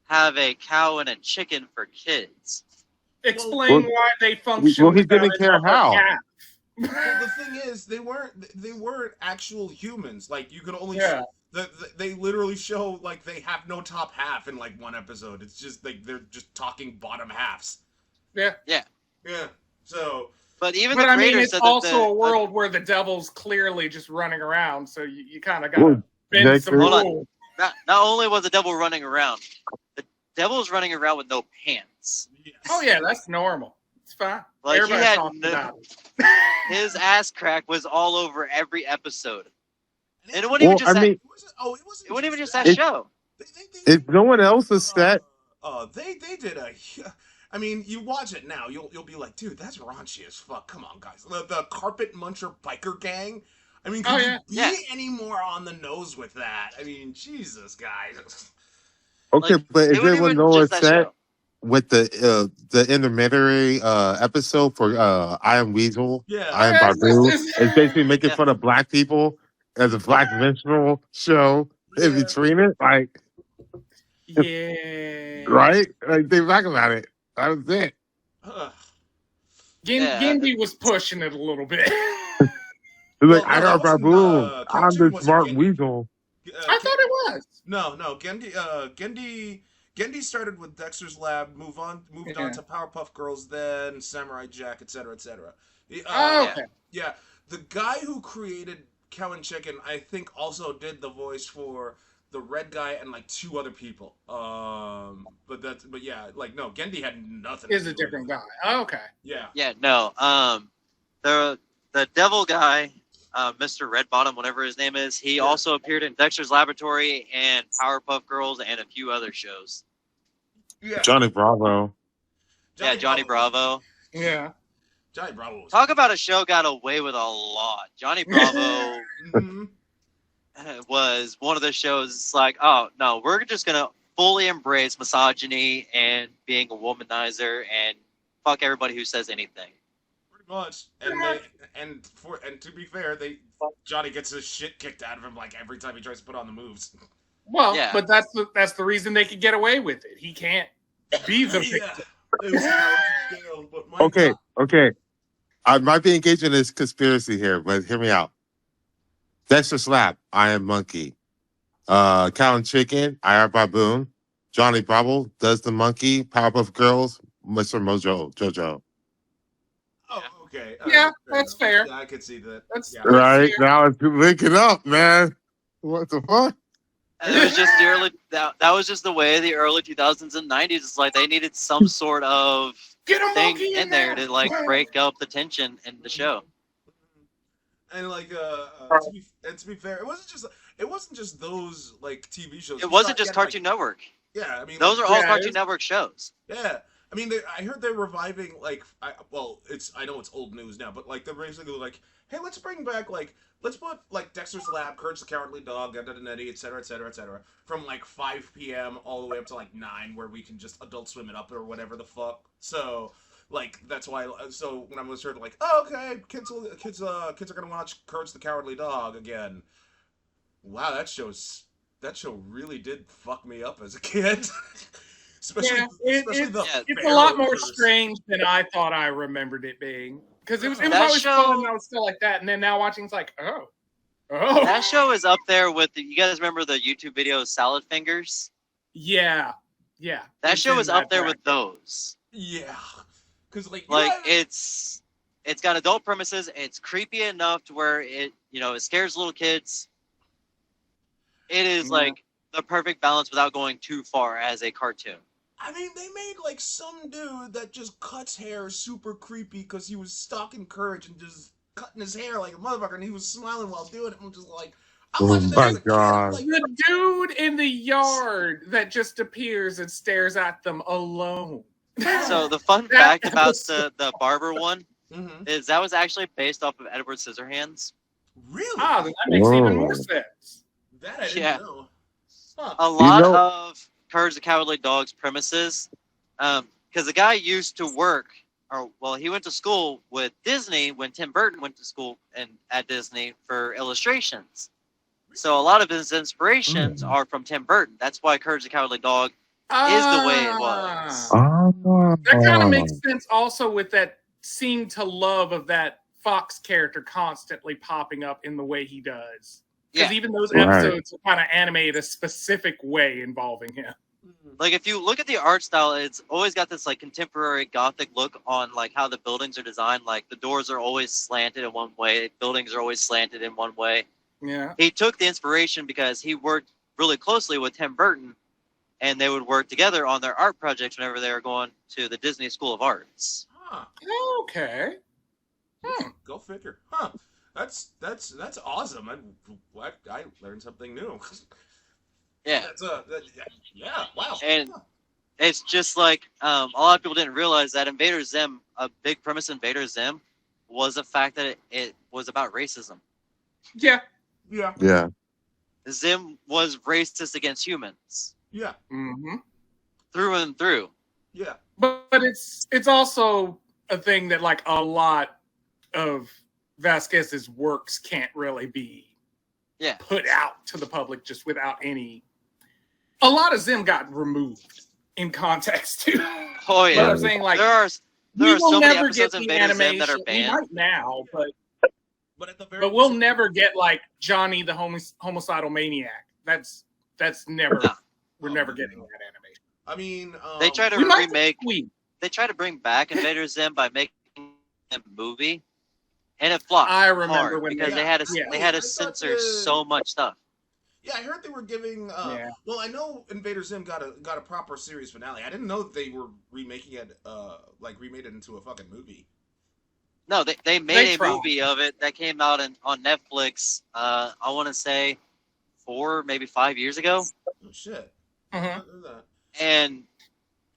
have a cow and a chicken for kids.
Explain
Well,
why they function
well, he
without
didn't
an
care
upper
how.
half.
Well, the thing is, they weren't actual humans. Like you could only
Yeah.
they literally show like they have no top half in like one episode. It's just like they're just talking bottom halves.
Yeah.
Yeah.
Yeah. So
But even
But
the
I mean,
creator
it's
said
also
that
a world where the devil's clearly just running around, so you kind of got
Well,
to bend some
Dexter,
Hold on.
rules.
not only was the devil running around, the devil was running around with no pants.
yes.
Oh, yeah, that's normal. It's fine.
Like
Everybody
he had
talks about it.
his ass crack was all over every episode, and it wasn't
well,
even just
I
that.
mean,
It wasn't
Even just
that.
that show.
if no one else is set,
They did a. I mean, you watch it now, you'll be like, dude, that's raunchy as fuck. Come on, guys. The carpet muncher biker gang. I mean, could
Oh,
you
yeah.
be
Yeah.
any more on the nose with that? I mean, Jesus, guys.
okay,
Like,
but
it
if
wasn't
everyone
even
knows
just that
set
show.
with the intermediary episode for I Am Weasel,
Yeah.
I Am
Yeah,
Babu,
it's-
it's basically making
Yeah.
fun of black people as a black minstrel show in
Yeah.
between it, like
yeah.
right, like they talk about it. That was it.
Ugh.
Yeah.
Gendy was pushing it a little bit.
It's like
Well, no,
I
that
got
wasn't,
Babu. I'm
Cartoon
the
wasn't
smart
Gendy.
weasel.
I thought it was.
No, Gendy started with Dexter's Lab, moved on
Yeah.
to Powerpuff Girls, then Samurai Jack, etc., etc.
Oh, okay.
Yeah, the guy who created Cow and Chicken, I think, also did the voice for the red guy and like two other people. But yeah, like no, Gendy had nothing.
Is
to
a
do with
different
it.
guy. Oh, okay.
Yeah.
Yeah, no. The devil guy, Mr. Redbottom, whatever his name is, he also appeared in Dexter's Laboratory and Powerpuff Girls and a few other shows.
Yeah.
Johnny Bravo.
Johnny Bravo.
Yeah.
Johnny Bravo was.
Talk about a show got away with a lot. Johnny Bravo
Mhm.
was one of the shows. It's like, oh no, we're just gonna fully embrace misogyny and being a womanizer and fuck everybody who says anything.
Pretty much. And to be fair, Johnny gets his shit kicked out of him like every time he tries to put on the moves.
Well,
Yeah.
but that's the reason they could get away with it. He can't be the victim.
Yeah. It was scale, but my
Okay,
God.
okay. I might be engaged in this conspiracy here, but hear me out. Dexter Slap, I Am Monkey. Cow and Chicken, I Am Baboon. Johnny Bravo does the monkey. Powerpuff Girls, Mr. Mojo, JoJo.
Oh, okay.
Yeah,
Alright,
that's fair.
Yeah, I could see that.
That's
Yeah.
Right
fair.
now it's linking up, man. What the fuck?
And it was just the early that was just the way of the early 2000s and 90s. It's like they needed some sort of
Get a
thing
monkey
in there to like break up the tension in the show.
And like to be fair, it wasn't just those like TV shows.
It wasn't
You
just
had,
Cartoon Network.
Yeah, I mean
Those are all
Yeah,
Cartoon
it's-
Network shows.
Yeah, I mean, I heard they're reviving like, I know it's old news now, but like they're basically like, hey, let's bring back let's put like Dexter's Lab, Courage the Cowardly Dog, Ed, Ed and Eddie, etc., etc., etc., from like 5 p.m. all the way up to like 9, where we can just Adult Swim it up or whatever the fuck. So like that's why. So when I was heard like, oh okay, kids are gonna watch Courage the Cowardly Dog again. Wow, that show really did fuck me up as a kid. Especially,
Yeah,
especially the
Yeah,
It's a lot more
barrels.
strange than I thought I remembered it being. Because it was
That
always
show-
fun and I was still like that. And then now watching it's like, oh.
That show is up there with you guys remember the YouTube video Salad Fingers?
Yeah. Yeah.
That
It's
show
in
is up
that
there
bracket.
with those.
Yeah, because like
It's got adult premises. It's creepy enough to where it scares little kids. It is
Yeah.
like the perfect balance without going too far as a cartoon.
I mean, they made like some dude that just cuts hair super creepy because he was stalking Courage and just cutting his hair like a motherfucker, and he was smiling while doing it. I'm just like, I
Oh
watched that
my
as a
God.
kid. Like,
The dude in the yard that just appears and stares at them alone.
So the fun
That
fact about
episode-
the barber one
mhm.
is that was actually based off of Edward Scissorhands.
Really?
Ah, then that makes even
Whoa.
more sense.
That I didn't
Yeah.
know. Huh.
A lot
know-
of Courage the Cowardly Dog's premises, because the guy used to work, he went to school with Disney when Tim Burton went to school at Disney for illustrations. So a lot of his inspirations are from Tim Burton. That's why Courage the Cowardly Dog is the way it was.
That kind of makes sense also with that seem to love of that Fox character constantly popping up in the way he does. Because even those episodes are kind of animated a specific way involving him.
Like if you look at the art style, it's always got this like contemporary gothic look on like how the buildings are designed. Like the doors are always slanted in one way, buildings are always slanted in one way.
Yeah.
He took the inspiration because he worked really closely with Tim Burton, and they would work together on their art projects whenever they were going to the Disney School of Arts.
Huh.
Okay.
Go figure. Huh. That's awesome. I learned something new.
Yeah.
Yeah. Wow.
And it's just like a lot of people didn't realize that Invader Zim, a big premise of Invader Zim, was the fact that it was about racism.
Yeah.
Yeah.
Yeah.
Zim was racist against humans.
Yeah.
Mm-hmm.
Through and through.
Yeah.
But it's also a thing that like a lot of Vasquez's works can't really be put out to the public just without any. A lot of Zim got removed in context too.
Oh yeah.
But I'm saying like
there are so many episodes of Invader Zim that are
We
banned.
might now,
But at the very
but we'll never get like Johnny the homicidal maniac. That's never.
No.
We're never getting that animation.
I mean,
They try to
We might
remake.
tweet.
They try to bring back Invader Zim by making a movie, and it flopped.
I remember
hard
when
because
they-
they had to
yeah.
they had
I
to
thought
censor so much stuff.
Yeah, I heard they were giving.
Yeah.
Well, I know Invader Zim got a proper series finale. I didn't know that they were remaking it, remade it into a fucking movie.
No, they
They
made a
tried.
movie of it that came out on Netflix. I want to say 4, maybe 5 years ago,
Oh shit!
Mhm.
I didn't know that.
and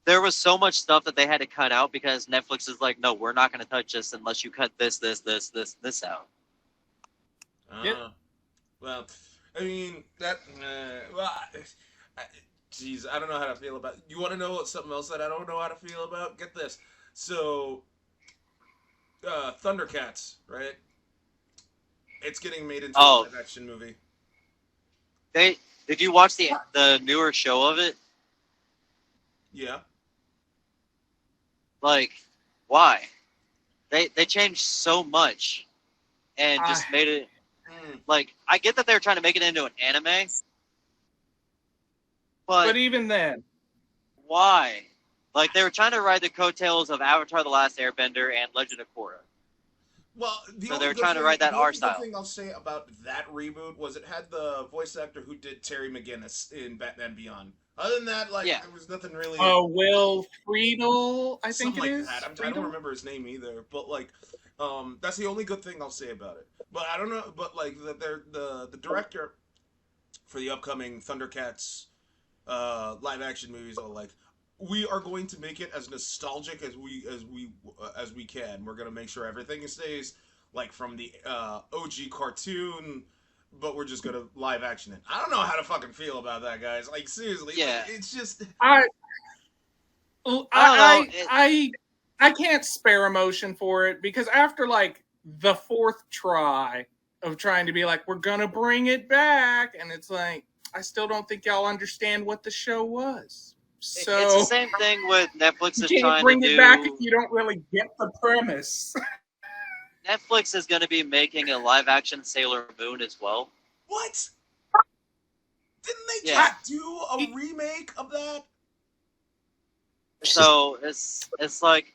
there was so much stuff that they had to cut out because Netflix is like, no, we're not going to touch this unless you cut this out.
Yep.
Well, I mean that. Jeez, I don't know how to feel about. You want to know something else that I don't know how to feel about? Get this. So, Thundercats, right? It's getting made into a live action movie.
Did you watch the newer show of it?
Yeah.
Like, why? They changed so much and just made it like, I get that they were trying to make it into an anime,
But even then,
why? Like, they were trying to ride the coattails of Avatar: The Last Airbender and Legend of Korra.
Well,
So they were trying to write that art style.
The thing I'll say about that reboot was it had the voice actor who did Terry McGinnis in Batman Beyond. Other than that, like, there was nothing really.
Will Friedle, I think
something
it
like
is.
that. I
Friedle?
don't remember his name either, but like, that's the only good thing I'll say about it. But I don't know. But like, the director for the upcoming Thundercats live action movies are like, we are going to make it as nostalgic as we can. We're gonna make sure everything stays like from the OG cartoon, but we're just gonna live action it. I don't know how to fucking feel about that, guys. Like seriously,
Yeah.
like, it's just.
I
I
can't spare emotion for it because after like the fourth try of trying to be like, we're gonna bring it back, and it's like, I still don't think y'all understand what the show was. So
it's the same thing with Netflix
you
is
can't
trying
bring
to
it
do.
back if you don't really get the premise.
Netflix is going to be making a live action Sailor Moon as well.
What? Didn't they
Yeah.
just do a remake of that?
So it's like,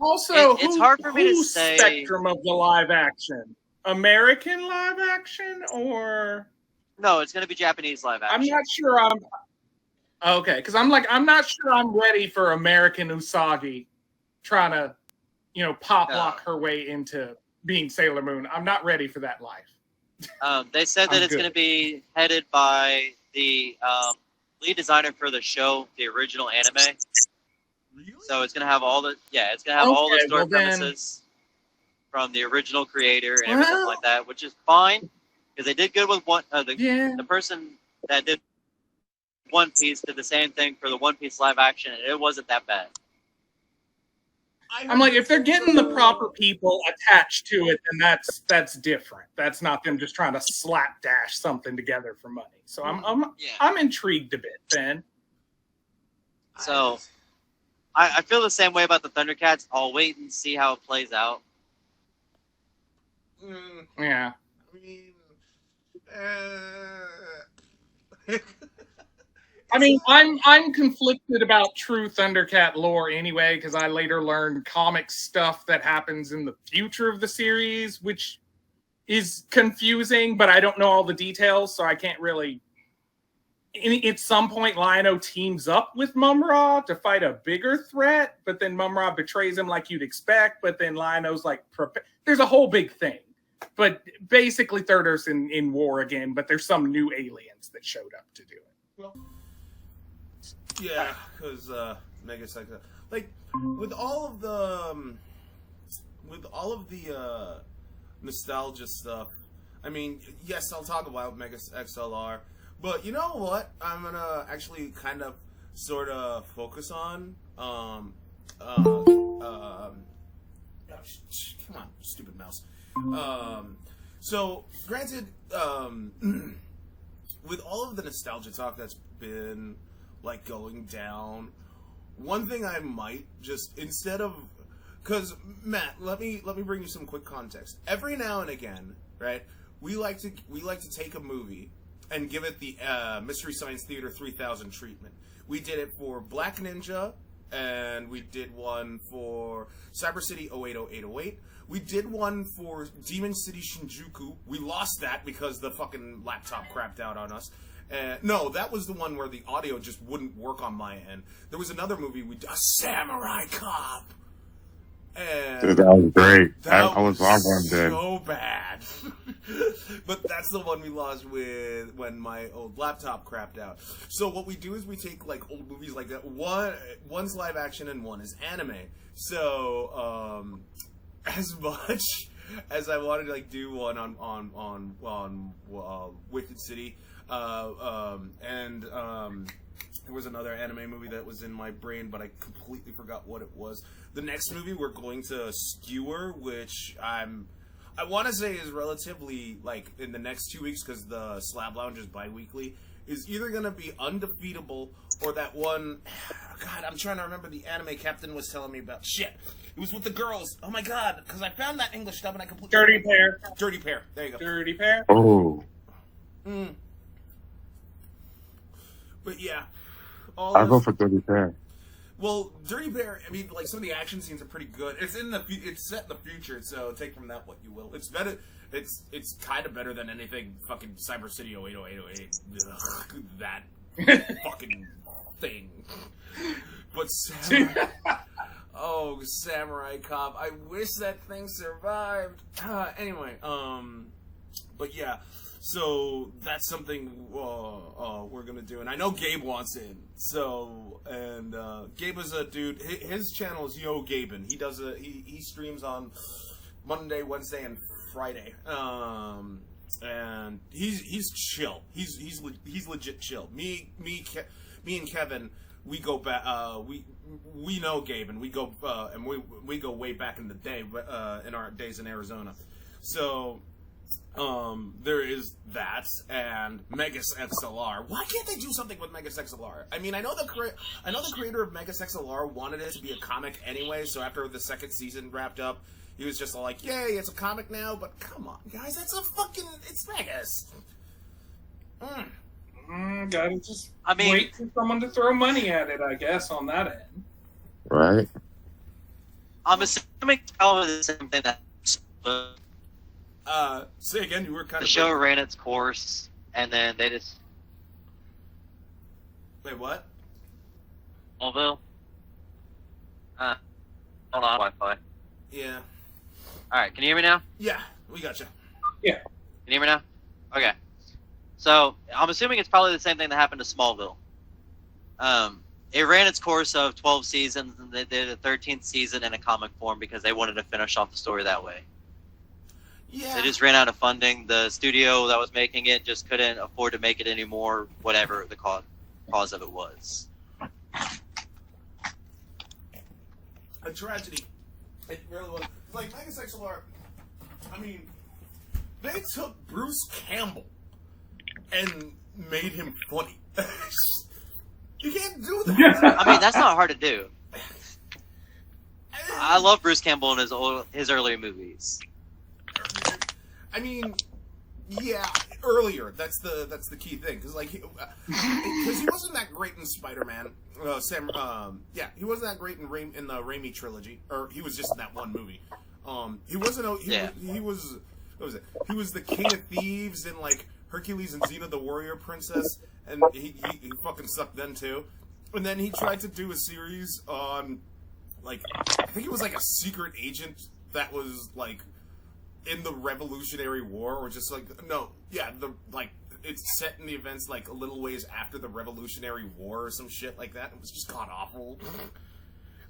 Also,
It's hard for me to
whose
say-
spectrum of the live action? American live action or
no, it's going to be Japanese live action.
I'm not sure I'm okay, because I'm not sure I'm ready for American Usagi trying to, pop lock her way into being Sailor Moon. I'm not ready for that life.
They said that
I'm
it's
good.
going to be headed by the lead designer for the show, the original anime.
Really?
So it's going to have all the all the
Okay,
story
well then-
premises from the original creator and everything
Well-
like that, which is fine because they did good with one.
Yeah.
The person that did One Piece did the same thing for the One Piece live action, and it wasn't that bad.
I'm like, if they're getting the proper people attached to it, then that's different. That's not them just trying to slapdash something together for money. So I'm
Yeah.
I'm intrigued a bit, Ben.
So I feel the same way about the Thundercats. I'll wait and see how it plays out.
Yeah.
I mean,
I mean, I'm conflicted about true Thundercat lore anyway, because I later learned comic stuff that happens in the future of the series, which is confusing, but I don't know all the details, so I can't really. At some point, Lion-O teams up with Mum-Ra to fight a bigger threat, but then Mum-Ra betrays him like you'd expect, but then Lion-O's like, there's a whole big thing. But basically, Third Earth's in war again, but there's some new aliens that showed up to do it.
well, yeah, because Mega Sex, like with all of the nostalgia stuff. I mean, yes, I'll talk about Mega XLR, but you know what? I'm gonna actually kind of sort of focus on. Come on, stupid mouse. So, granted, with all of the nostalgia talk that's been like going down, one thing I might just instead of, because Matt, let me bring you some quick context. Every now and again, right, we like to take a movie and give it the Mystery Science Theater 3000 treatment. We did it for Black Ninja, and we did one for Cyber City 080808. We did one for Demon City Shinjuku. We lost that because the fucking laptop crapped out on us. No, that was the one where the audio just wouldn't work on my end. There was another movie we did, a Samurai Cop. And
Dude, that was great. I was on one
so bad. But that's the one we lost with when my old laptop crapped out. So what we do is we take like old movies like that. One's live action and one is anime. So as much as I wanted to like do one on Wicked City, there was another anime movie that was in my brain, but I completely forgot what it was. The next movie we're going to skewer, which I want to say is relatively like in the next 2 weeks because the Slab Lounge is bi-weekly, is either going to be Undefeatable or that one. God, I'm trying to remember the anime Captain was telling me about. Shit, it was with the girls. Oh my god, because I found that English stuff and I completely.
Dirty Pair.
Dirty Pair. There you go.
Dirty Pair.
Oh,
But yeah,
I'll go for 30 Pair.
Well, Dirty Pair, I mean, like some of the action scenes are pretty good. It's set in the future, so take from that what you will. It's better. It's kind of better than anything fucking Cyber City 080808. Ugh, that fucking thing. But Samurai Cop. I wish that thing survived. Anyway, but yeah. So that's something we're gonna do, and I know Gabe wants in. So Gabe is a dude. His channel is Yo Gaben. He does he streams on Monday, Wednesday, and Friday. And he's chill. He's legit chill. Me and Kevin, we go back. We know Gabe, and we go and we go way back in the day, in our days in Arizona. So. There is that, and Megas XLR. Why can't they do something with Megas XLR? I mean, I know the creator of Megas XLR wanted it to be a comic anyway, so after the second season wrapped up, he was just like, yay, it's a comic now, but come on, guys, it's Megas.
Gotta just
I mean,
wait for someone to throw money at it, I guess, on that end.
Right?
I'm assuming all of the same thing that
Say again, you were kind
the
of...
show ran its course, and then they just...
Wait, what?
Smallville? Hold on, Wi-Fi.
Yeah.
Alright, can you hear me now?
Yeah, we gotcha.
Yeah.
Can you hear me now? Okay. So, I'm assuming it's probably the same thing that happened to Smallville. It ran its course of 12 seasons, and they did a 13th season in a comic form because they wanted to finish off the story that way.
Yeah.
They just ran out of funding. The studio that was making it just couldn't afford to make it anymore, whatever the cause of it was.
A tragedy. It really was. Like, Megas XLR, I mean, they took Bruce Campbell and made him funny. You can't do that.
I mean, that's not hard to do. I love Bruce Campbell in his earlier movies.
I mean, yeah, earlier. That's the key thing, because like, because he wasn't that great in Spider-Man. He wasn't that great in the Raimi trilogy, or he was just in that one movie. He wasn't. He was. What was it? He was the King of Thieves in like Hercules and Xena the Warrior Princess, and he fucking sucked then too. And then he tried to do a series on, like, I think it was like a secret agent that was like in the Revolutionary War, or just like it's set in the events like a little ways after the Revolutionary War or some shit like that. It was just god awful.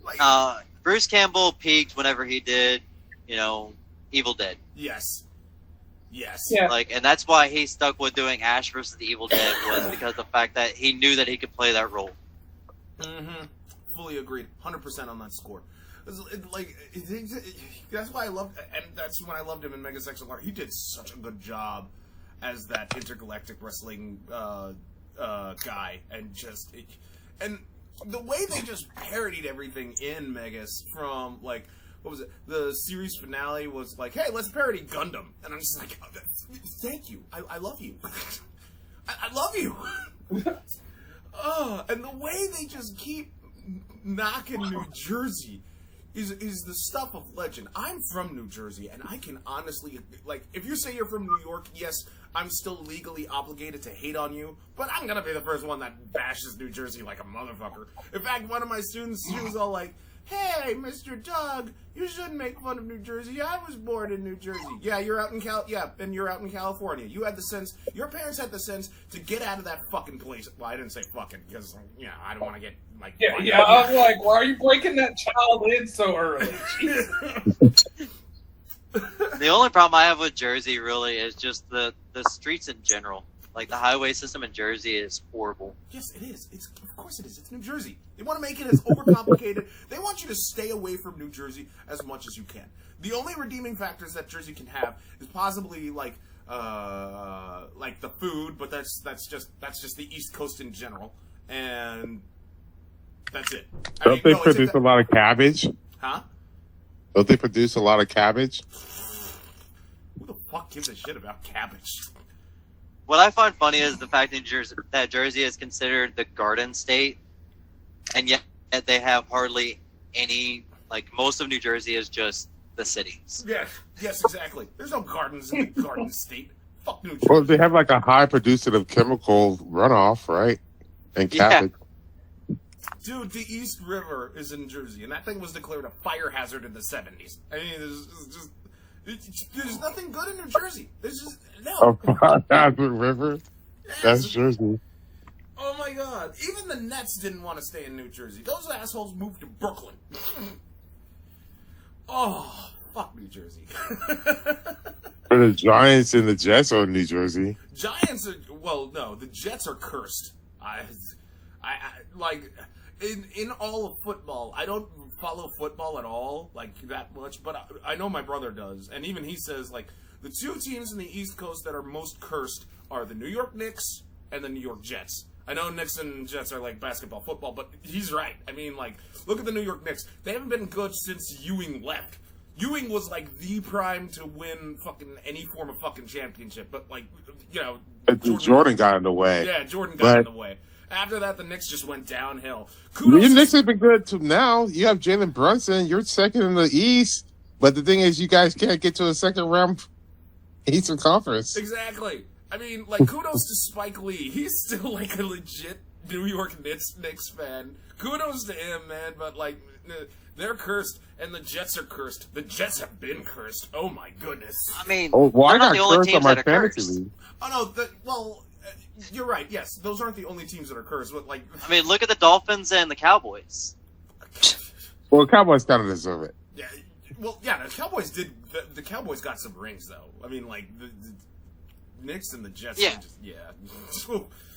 Like,
Bruce Campbell peaked whenever he did, Evil Dead.
Yes.
Yeah.
Like, and that's why he stuck with doing Ash versus the Evil Dead, was because of the fact that he knew that he could play that role.
Mm-hmm. Fully agreed. 100% on that score. That's why I loved, and that's when I loved him in Mega Sexual Art. He did such a good job as that intergalactic wrestling guy, and the way they just parodied everything in Megas, from like, what was it? The series finale was like, "Hey, let's parody Gundam," and I'm just like, "Thank you, I love you, I love you." And the way they just keep knocking New Jersey is the stuff of legend. I'm from New Jersey, and I can honestly, like, if you say you're from New York, yes, I'm still legally obligated to hate on you, but I'm gonna be the first one that bashes New Jersey like a motherfucker. In fact, one of my students, she was all like, "Hey, Mr. Doug, you shouldn't make fun of New Jersey. I was born in New Jersey." Yeah, you're out in and you're out in California. You had the sense, your parents had the sense to get out of that fucking place. Well, I didn't say fucking, because, I don't want to get, like...
Yeah, I'm like, why are you breaking that child in so early?
The only problem I have with Jersey, really, is just the streets in general. Like, the highway system in Jersey is horrible.
Yes, it is. Of course it is. It's New Jersey. They want to make it as overcomplicated. They want you to stay away from New Jersey as much as you can. The only redeeming factors that Jersey can have is possibly like the food, but that's just the East Coast in general, and that's it.
Don't they produce a lot of cabbage?
Huh?
Don't they produce a lot of cabbage?
Who the fuck gives a shit about cabbage?
What I find funny is the fact that Jersey is considered the garden state, and yet they have hardly any, like, most of New Jersey is just the cities.
Yes, exactly. There's no gardens in the garden state. Fuck New Jersey.
Well, they have like a high producer of chemical runoff, right? And cabbage.
Dude, the East River is in Jersey, and that thing was declared a fire hazard in the 70s. I mean, there's nothing good in New Jersey. There's just no.
Oh, River? That's Jersey.
Oh my god. Even the Nets didn't want to stay in New Jersey. Those assholes moved to Brooklyn. Oh, fuck New Jersey.
The Giants and the Jets are in New Jersey.
Giants are, well, no, the Jets are cursed. I like, in all of football, I don't follow football at all, like, that much, but I know my brother does, and even he says, like, the two teams in the East Coast that are most cursed are the New York Knicks and the New York Jets. I know Knicks and Jets are like basketball, football, but he's right. I mean, like, look at the New York Knicks. They haven't been good since Ewing left. Ewing was, like, the prime to win fucking any form of fucking championship, but, like,
Jordan got in the way.
Yeah, Jordan got in the way. After that, the Knicks just went downhill.
Your Knicks have been good to now. You have Jalen Brunson. You're second in the East. But the thing is, you guys can't get to a second round Eastern Conference.
Exactly. I mean, like, kudos to Spike Lee. He's still, like, a legit New York Knicks fan. Kudos to him, man. But, like, they're cursed, and the Jets are cursed. The Jets have been cursed. Oh, my goodness.
I mean,
I got
the only
cursed on
teams
my
that are
fantasy
cursed.
league.
Oh, no, you're right. Yes, those aren't the only teams that are cursed, but, like...
I mean, look at the Dolphins and the Cowboys.
Well, the Cowboys kind of deserve it.
Yeah, well, yeah, the Cowboys did... The Cowboys got some rings, though. I mean, like, the Knicks and the Jets...
Yeah.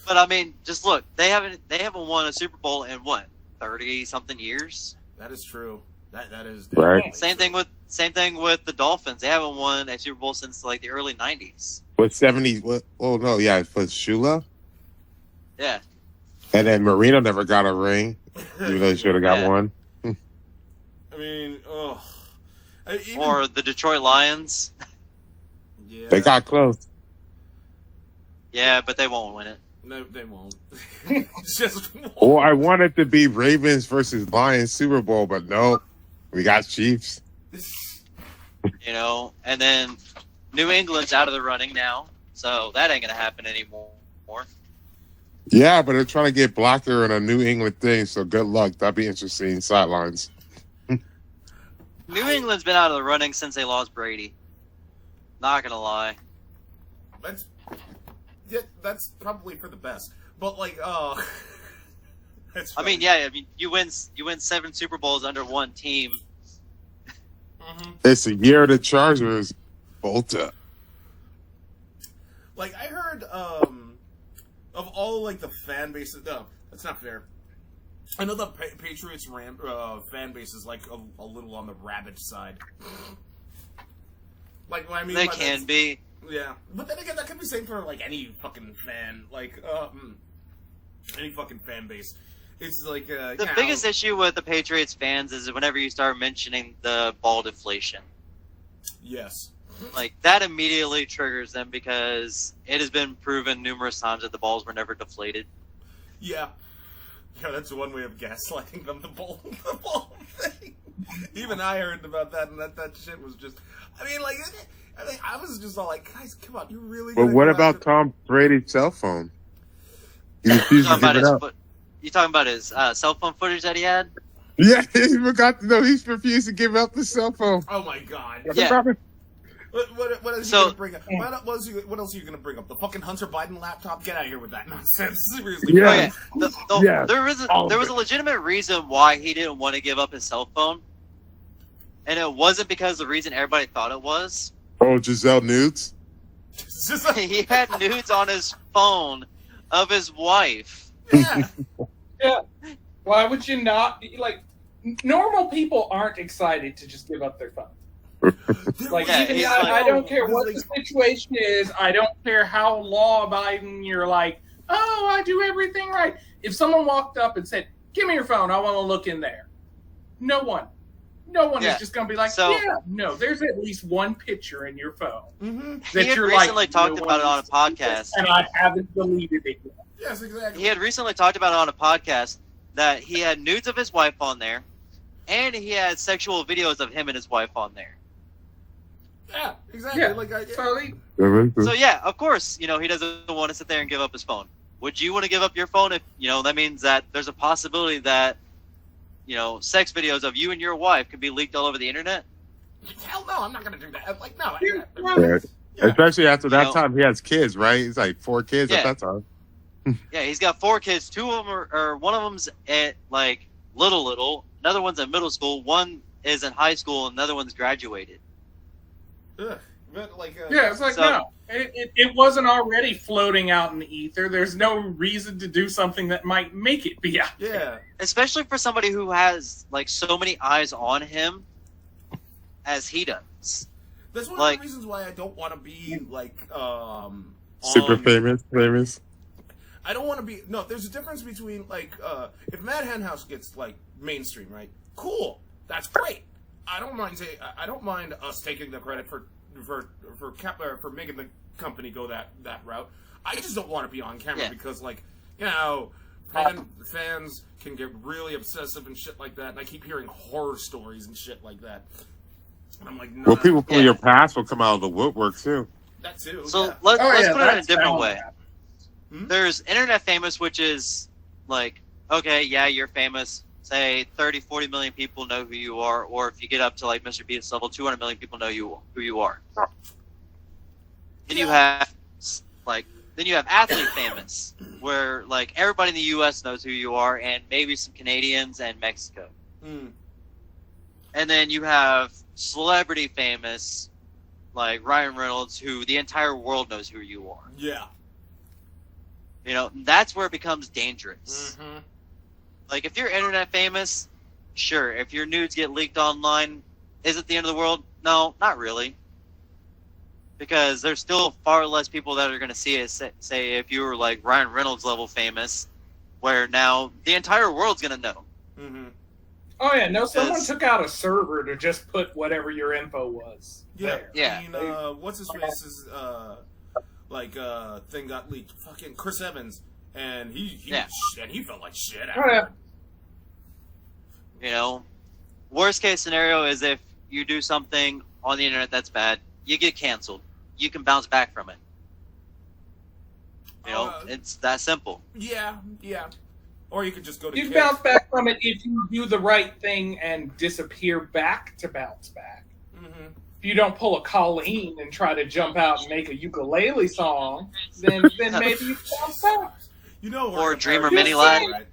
But, I mean, just look. They haven't won a Super Bowl in, what, 30-something years?
That is true. That is...
Right.
Same thing with the Dolphins. They haven't won a Super Bowl since, like, the early 90s.
What, 70? What? Oh, no, yeah, for Shula?
Yeah.
And then Marino never got a ring, even though he should have got
Yeah.
one.
I mean, oh.
Or the Detroit Lions.
Yeah.
They got close.
Yeah, but they won't win it.
No, they won't. Just won't.
Oh, I wanted to be Ravens versus Lions Super Bowl, but no, we got Chiefs.
You know, and then New England's out of the running now, so that ain't gonna happen anymore.
Yeah, but they're trying to get Blocker in a New England thing, so good luck. That'd be interesting. Sidelines.
New England's been out of the running since they lost Brady. Not gonna lie.
That's probably for the best. But like, that's
I mean,
funny.
yeah, I mean, you win 7 Super Bowls under one team.
Mhm.
It's the year of the Chargers. Volta.
Like I heard, of all like the fan bases. No, that's not fair. I know the Patriots fan base is like a little on the rabid side. Like what I mean,
They
by
can
that-
be.
Yeah, but then again, that could be same for like any fucking fan, like any fucking fan base. It's like
The biggest issue with the Patriots fans is whenever you start mentioning the ball deflation.
Yes.
Like, that immediately triggers them because it has been proven numerous times that the balls were never deflated.
Yeah. Yeah, that's one way of gaslighting them. The ball thing. Even I heard about that, and that shit was just. I mean, like, I was just all like, guys, come on, you really.
But
gonna
what
go
about
after-
Tom Brady's cell phone? He
You
refused to
talking about
give it
his
up.
you talking about his cell phone footage that he had?
Yeah, he forgot to know he's refused to give up the cell phone.
Oh my god.
Yeah.
What else
So-
are you gonna bring up? What else are you gonna bring up? The fucking Hunter Biden laptop? Get out of here with that nonsense. Seriously.
Yeah.
Oh, yeah.
Yeah,
There was
all
there
of
was a
it.
legitimate reason why he didn't want to give up his cell phone, and it wasn't because the reason everybody thought it was.
Oh, Giselle nudes?
It's just like,
He had nudes on his phone of his wife.
yeah.
Why would you not? Like, normal people aren't excited to just give up their phone. Like,
Yeah,
even
he's
I
like-
don't care what the situation is. I don't care how law-abiding you're. Like, oh, I do everything right. If someone walked up and said, "Give me your phone. I want to look in there," no one
Yeah.
is just going to be like,
So-
"Yeah, no." There's at least one picture in your phone
Mm-hmm.
that
He had
you're
recently
like,
talked
"No
about it on a
one
podcast.
and I haven't deleted it yet.
Yes, exactly.
He had recently talked about it on a podcast that he had nudes of his wife on there, and he had sexual videos of him and his wife on there.
Yeah, exactly.
Yeah.
Like,
So they,
So yeah, of course, he doesn't want to sit there and give up his phone. Would you want to give up your phone if that means that there's a possibility that sex videos of you and your wife could be leaked all over the internet?
hell no, I'm not gonna do that. Like, no.
Yeah.
Yeah.
Especially after that
know-
time, he has kids, right? He's like 4 kids
Yeah.
at that time.
Yeah, he's got 4 kids. 2 of them are one of them's at like little. Another one's in middle school. One is in high school, and another one's graduated.
Ugh. But like,
yeah, it's like,
So-
no. It wasn't already floating out in the ether. There's no reason to do something that might make it be out there.
yeah.
Especially for somebody who has like so many eyes on him, as he does.
That's one
Like-
of the reasons why I don't want to be like
Super
on-
famous.
I don't want to be. No, there's a difference between like if Mad Hen House gets like mainstream, right? Cool, that's great. I don't mind us taking the credit for making the company go that route. I just don't want to be on camera
Yeah.
because like fans can get really obsessive and shit like that, and I keep hearing horror stories and shit like that. And I'm like, no,
Well, people from
Yeah.
your past will come out of the woodwork, too.
that too.
So
yeah.
let's put it in a
that's
different
bound
way.
to happen.
There's internet famous, which is like, okay, yeah, you're famous. Say 30, 40 million people know who you are, or if you get up to like Mr. Beast level, 200 million people know who you are. Then you have athlete famous, where like everybody in the U.S. knows who you are, and maybe some Canadians and Mexico.
Mm.
And then you have celebrity famous, like Ryan Reynolds, who the entire world knows who you are.
Yeah.
That's where it becomes dangerous.
Mm-hmm.
Like, if you're internet famous, sure. If your nudes get leaked online, is it the end of the world? No, not really. Because there's still far less people that are going to see it. Say if you were like Ryan Reynolds level famous, where now the entire world's gonna know.
Mm-hmm.
Oh yeah, no, someone
Because-
took out a server to just put whatever your info was.
Yeah,
there.
Yeah.
I mean, what's his face's thing got leaked? Fucking Chris Evans, and he felt like shit
Oh,
after.
yeah.
You know, worst case scenario is if you do something on the internet that's bad, you get canceled. You can bounce back from it. You know, it's that simple.
Yeah. Or you could just go to
You
Kick.
bounce back from it if you do the right thing and disappear back to bounce back.
Mm-hmm.
If you don't pull a Colleen and try to jump out and make a ukulele song, then maybe you bounce back.
You know,
Or Dreamer
Mini
Mini
Lad.
Right?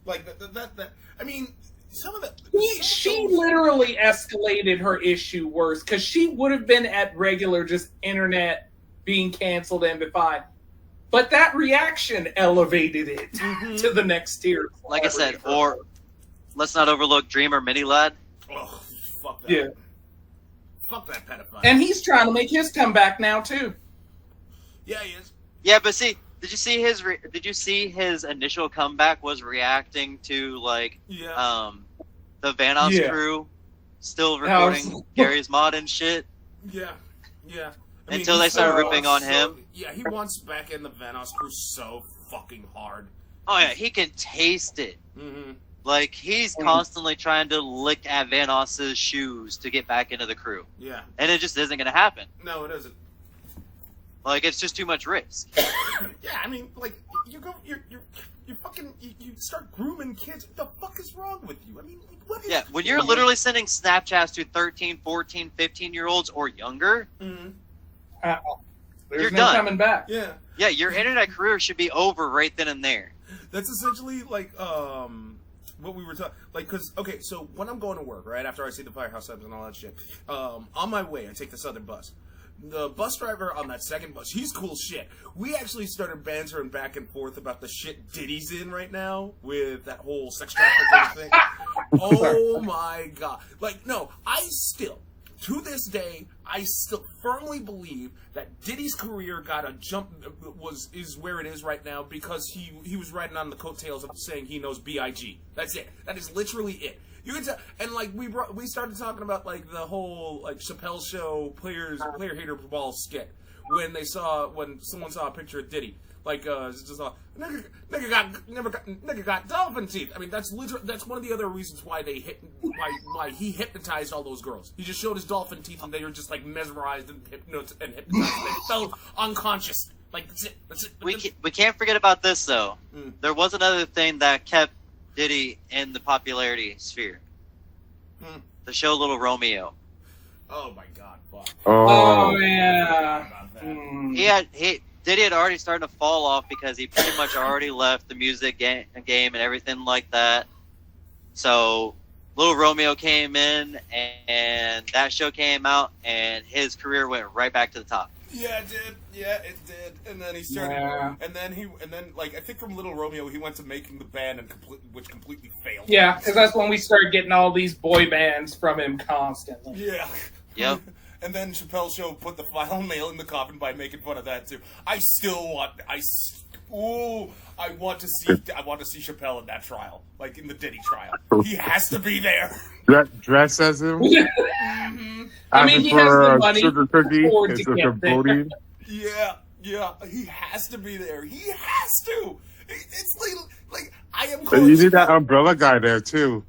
Like that. I mean, some of the
She literally escalated her issue worse because she would have been at regular just internet being canceled and be fine. But that reaction elevated it to the next tier.
Like I said, or let's not overlook Dreamer Mini Lad.
Oh, fuck that.
Yeah.
Fuck that pedophile.
And he's trying to make his comeback now too.
Yeah, he is.
Yeah, but see, did you see his initial comeback was reacting to like
Yeah.
the Vanoss
Yeah.
crew still
That was-
recording Gary's mod and shit?
Yeah.
Until they started ripping on him.
Yeah, he wants back in the Vanoss crew so fucking hard.
Oh yeah, he can taste it.
Mm-hmm.
Like he's constantly trying to lick at Vanoss's shoes to get back into the crew,
Yeah.
and it just isn't gonna happen.
No, it isn't.
Like it's just too much risk.
Yeah, I mean, like, you start grooming kids. What the fuck is wrong with you? I mean, like, what is...
Yeah, when you're literally sending Snapchats to 13, 14, 15-year-olds or younger,
Mm-hmm.
There's
You're
no
done.
coming back.
Yeah.
yeah, your internet career should be over right then and there.
That's essentially like what we were talking, like, because okay, so when I'm going to work, right after I see the firehouse subs and all that shit, on my way I take the Southern bus. The bus driver on that second bus, he's cool shit. We actually started bantering back and forth about the shit Diddy's in right now with that whole sex trafficking thing. Oh my god! Like, no, to this day, I still firmly believe that Diddy's career got a jump is where it is right now because he was riding on the coattails of saying he knows B.I.G. That's it. That is literally it. You can tell, and like we started talking about like the whole like Chappelle Show player hater ball skit when someone saw a picture of Diddy. Like, it's just nigga got dolphin teeth. I mean, that's one of the other reasons why why he hypnotized all those girls. He just showed his dolphin teeth, and they were just like mesmerized and hypnotized. They fell unconscious. Like that's it.
We can't forget about this though.
Mm.
There was another thing that kept Diddy in the popularity sphere.
Mm.
The show Little Romeo.
Oh my god, fuck.
Oh yeah.
About that.
Diddy had already started to fall off because he pretty much already left the music game and everything like that. So Little Romeo came in, and that show came out, and his career went right back to the top.
Yeah, it did. Yeah, it did. And then he started, and then like I think from Little Romeo he went to making the band which completely failed.
Yeah, because that's when we started getting all these boy bands from him constantly.
Yeah.
Yep.
And then Chappelle Show put the final nail in the coffin by making fun of that too. I want to see Chappelle in that trial, like in the Diddy trial. He has to be there.
Dress as him.
I mean, he has the money
sugar cookie
afford
and
to
sugar
get there.
booty.
Yeah, he has to be there. He has to. It's like I am.
And you need that umbrella guy there too.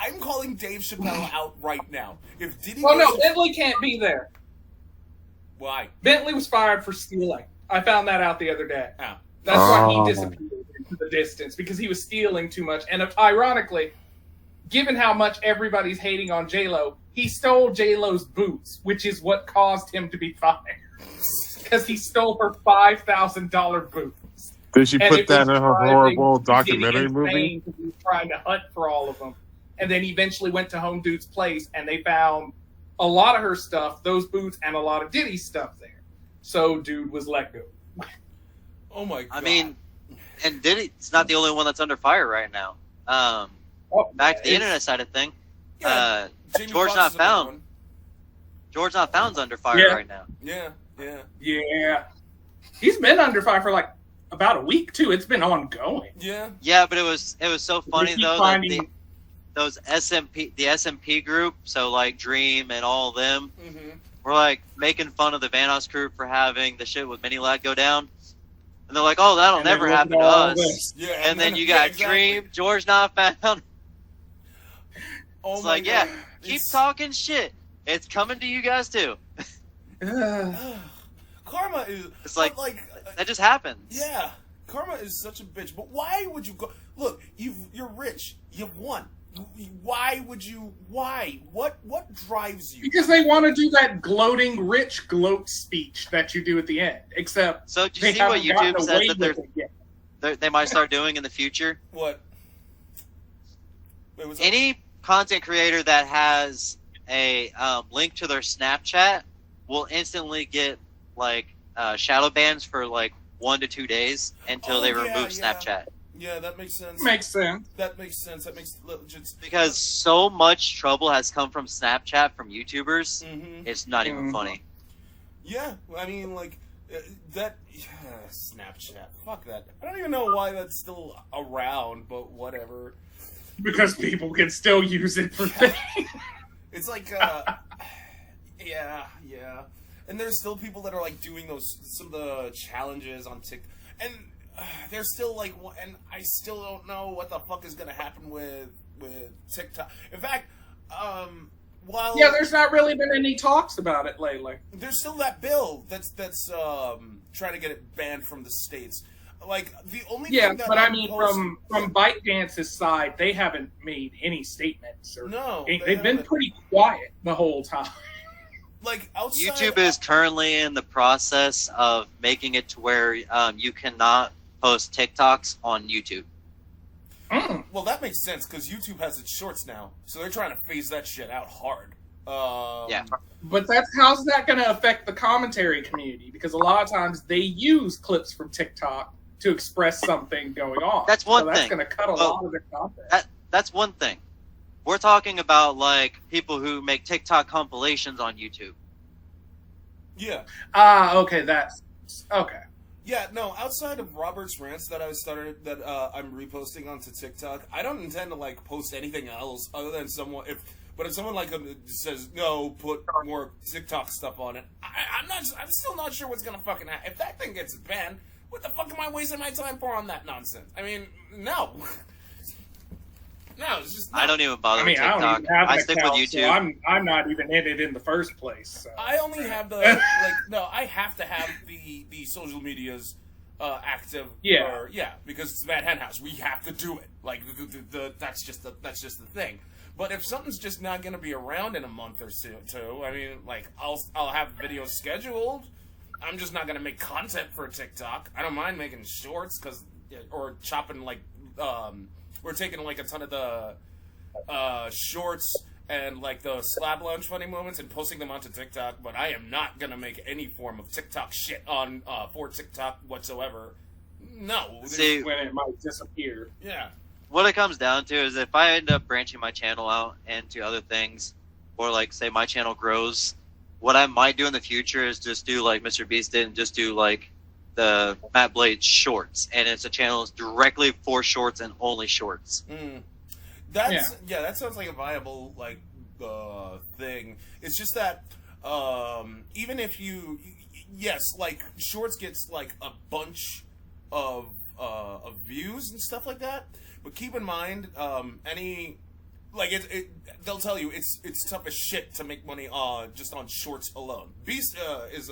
I'm calling Dave Chappelle out right now. If Diddy,
Oh no, Bentley can't be there.
why?
Bentley was fired for stealing. I found that out the other day.
Oh.
That's why
Oh.
he disappeared into the distance, because he was stealing too much. And ironically, given how much everybody's hating on J-Lo, he stole J-Lo's boots, which is what caused him to be fired. Because he stole her $5,000 boots.
Did she
And
put
it
that
was
in her
driving
horrible
Diddy
documentary
insane
movie?
because he was trying to hunt for all of them. And then eventually went to Home Dude's place, and they found a lot of her stuff, those boots, and a lot of Diddy's stuff there. So Dude was let go.
Oh my god.
I mean, and Diddy's not the only one that's under fire right now. Back to the internet side of thing.
Yeah, Jamie
George
Foxx
Not
is another
Found.
one.
George Not Found's under fire
Yeah.
right now.
Yeah.
Yeah. He's been under fire for like about a week too. It's been ongoing.
Yeah.
Yeah, but it was so funny
keep
though
finding-
that those the SMP group, so like Dream and all of them,
Mm-hmm.
were like making fun of the Vanoss group for having the shit with Mini Lad go down, and they're like, "Oh, that'll
And then
never
look
happen
at
to
all
us."
this.
Yeah.
And then you got
exactly.
Dream, George Not Found.
Oh
It's
my
like, yeah,
God.
keep
It's-
talking shit. It's coming to you guys too.
Ugh.
Karma is.
It's like-
but,
That just happens.
yeah. Karma is such a bitch. But why would you go? Look, you're rich. You've won. Why would you? Why? What drives you?
Because they want to do that gloating rich gloat speech that you do at the end. Except
So do
they
you see what
haven't gotten
YouTube
away
says that
with it yet.
they might start doing in the future?
What? Wait, what's up?
Any content creator that has a link to their Snapchat will instantly get like shadow bans for like 1 to 2 days until
Oh,
they
yeah,
remove
yeah.
Snapchat.
Yeah, that makes sense.
Makes sense.
That makes sense. That makes legit.
Because so much trouble has come from Snapchat from YouTubers,
Mm-hmm.
it's not even
Mhm.
funny.
Yeah, I mean, like that. Snapchat. Fuck that. I don't even know why that's still around, but whatever.
Because people can still use it for
Yeah.
things.
It's like, yeah. And there's still people that are like doing some of the challenges on TikTok, and they're still like, and I still don't know what the fuck is gonna happen with TikTok. In fact, while
Yeah, there's not really been any talks about it lately.
there's still that bill that's trying to get it banned from the states. Like the only
Yeah,
thing that
but I
I'm
mean,
posting-
from ByteDance's side, they haven't made any statements. Or
no,
they've
they
been
haven't.
pretty quiet the whole time.
Like outside
YouTube is currently in the process of making it to where you cannot post TikToks on YouTube.
Mm.
Well, that makes sense because YouTube has its shorts now, so they're trying to phase that shit out hard.
Yeah.
But how's that going to affect the commentary community? Because a lot of times they use clips from TikTok to express something going on.
That's one
so that's
thing.
going to cut a
Well,
lot of the content.
That's one thing. We're talking about like people who make TikTok compilations on YouTube.
Yeah.
Okay, that's okay.
Yeah, no, outside of Robert's rants that I'm reposting onto TikTok, I don't intend to like post anything else other than if someone like says no, put more TikTok stuff on it. I'm still not sure what's gonna fucking happen. If that thing gets banned, what the fuck am I wasting my time for on that nonsense? I mean, no. No, it's just
I don't even bother
I mean,
with
I
TikTok.
don't even have
I
an
stick
account,
with
so
YouTube.
I'm not even in it in the first place. So.
I only have the I have to have the social medias active.
Yeah.
Because it's Mad Hen House. We have to do it. Like that's just the thing. But if something's just not going to be around in a month or two, I mean, like I'll have videos scheduled. I'm just not going to make content for TikTok. I don't mind making shorts or chopping like we're taking like a ton of the shorts and like the Slab Lounge funny moments and posting them onto TikTok, but I am not gonna make any form of TikTok shit on for TikTok whatsoever. No.
See,
When it might disappear.
Yeah.
what it comes down to is if I end up branching my channel out into other things, or like say my channel grows, what I might do in the future is just do like Mr. Beast did and just do like the Matt Blade shorts, and it's a channel directly for shorts and only shorts.
That sounds like a viable like thing. It's just that even if like shorts gets like a bunch of views and stuff like that, but keep in mind they'll tell you it's tough as shit to make money just on shorts alone. Beast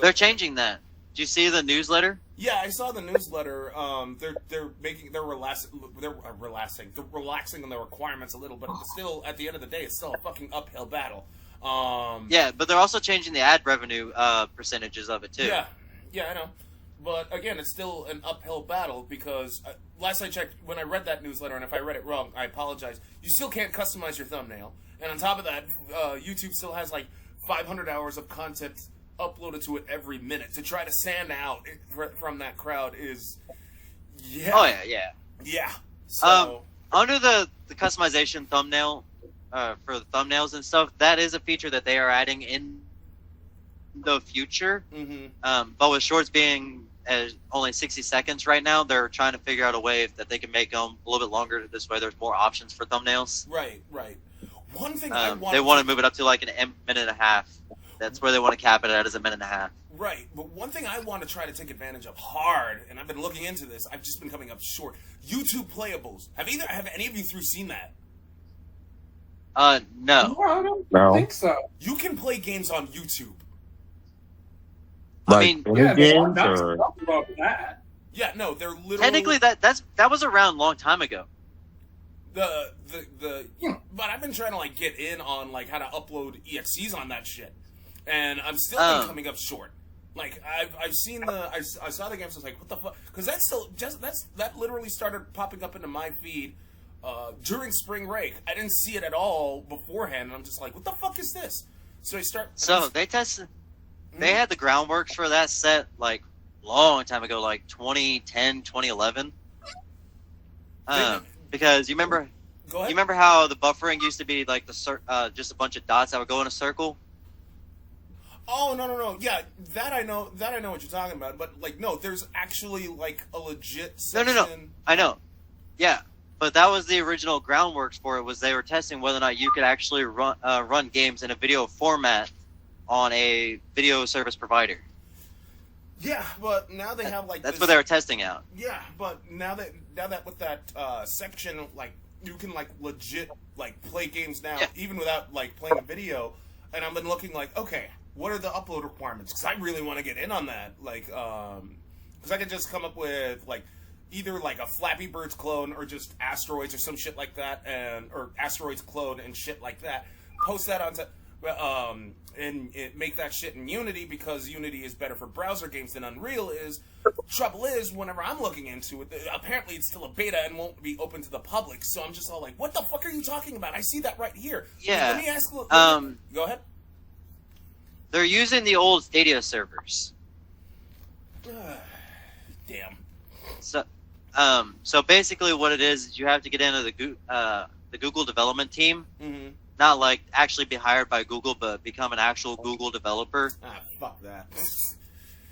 They're changing that. Do you see the newsletter?
Yeah, I saw the newsletter. They're relaxing on the requirements a little, but it's still at the end of the day, it's still a fucking uphill battle.
Yeah, but they're also changing the ad revenue percentages of it too.
Yeah, I know. But again, it's still an uphill battle because last I checked, when I read that newsletter, and if I read it wrong, I apologize. You still can't customize your thumbnail, and on top of that, YouTube still has like 500 hours of content uploaded to it every minute. To try to stand out from that crowd is,
Oh yeah.
So
Under the customization thumbnail for the thumbnails and stuff, that is a feature that they are adding in the future.
mhm.
But with shorts being as only 60 seconds right now. They're trying to figure out a way that they can make them a little bit longer. This way, there's more options for thumbnails.
Right. One thing
They want to move it up to like a minute and a half. That's where they want to cap it at, is a minute and a half.
Right, but one thing I want to try to take advantage of hard, and I've been looking into this, I've just been coming up short. YouTube playables. Have any of you three seen that?
No.
No, I don't
No.
think so.
You can play games on YouTube.
I mean,
any
Yeah, they are
games
not
or
talking about that.
Yeah, no, they're literally
technically that was around a long time ago.
the but I've been trying to like get in on like how to upload EXEs on that shit, and I'm still coming up short. Like I've seen I saw the games. I was like, what the fuck? Because that literally started popping up into my feed during spring break. I didn't see it at all beforehand, and I'm just like, what the fuck is this? So
They tested. They had the groundworks for that set like long time ago, like 2010, 2011. Because you remember.
Go ahead.
You remember how the buffering used to be like just a bunch of dots that would go in a circle?
Oh no! Yeah, that I know what you're talking about. But like, no, there's actually like a legit section.
No. I know. Yeah, but that was the original groundworks for it. Was they were testing whether or not you could actually run games in a video format on a video service provider.
Yeah, but now they have like
that's what they were testing out.
Yeah, but now that with that section, like you can like legit like play games now, even without like playing a video. And I've been looking like, okay, what are the upload requirements? Because I really want to get in on that. Like, because I could just come up with like either like a Flappy Birds clone or just Asteroids or some shit like that, or Asteroids clone and shit like that. Post that onto. And make that shit in Unity, because Unity is better for browser games than Unreal is. Trouble is, whenever I'm looking into it, apparently it's still a beta and won't be open to the public. So I'm just all like, "What the fuck are you talking about? I see that right here."
Yeah.
Let me ask. Go ahead.
They're using the old Stadia servers.
Damn.
So basically, what it is you have to get into the Google development team.
Mm-hmm.
Not like actually be hired by Google, but become an actual Google developer.
Fuck that.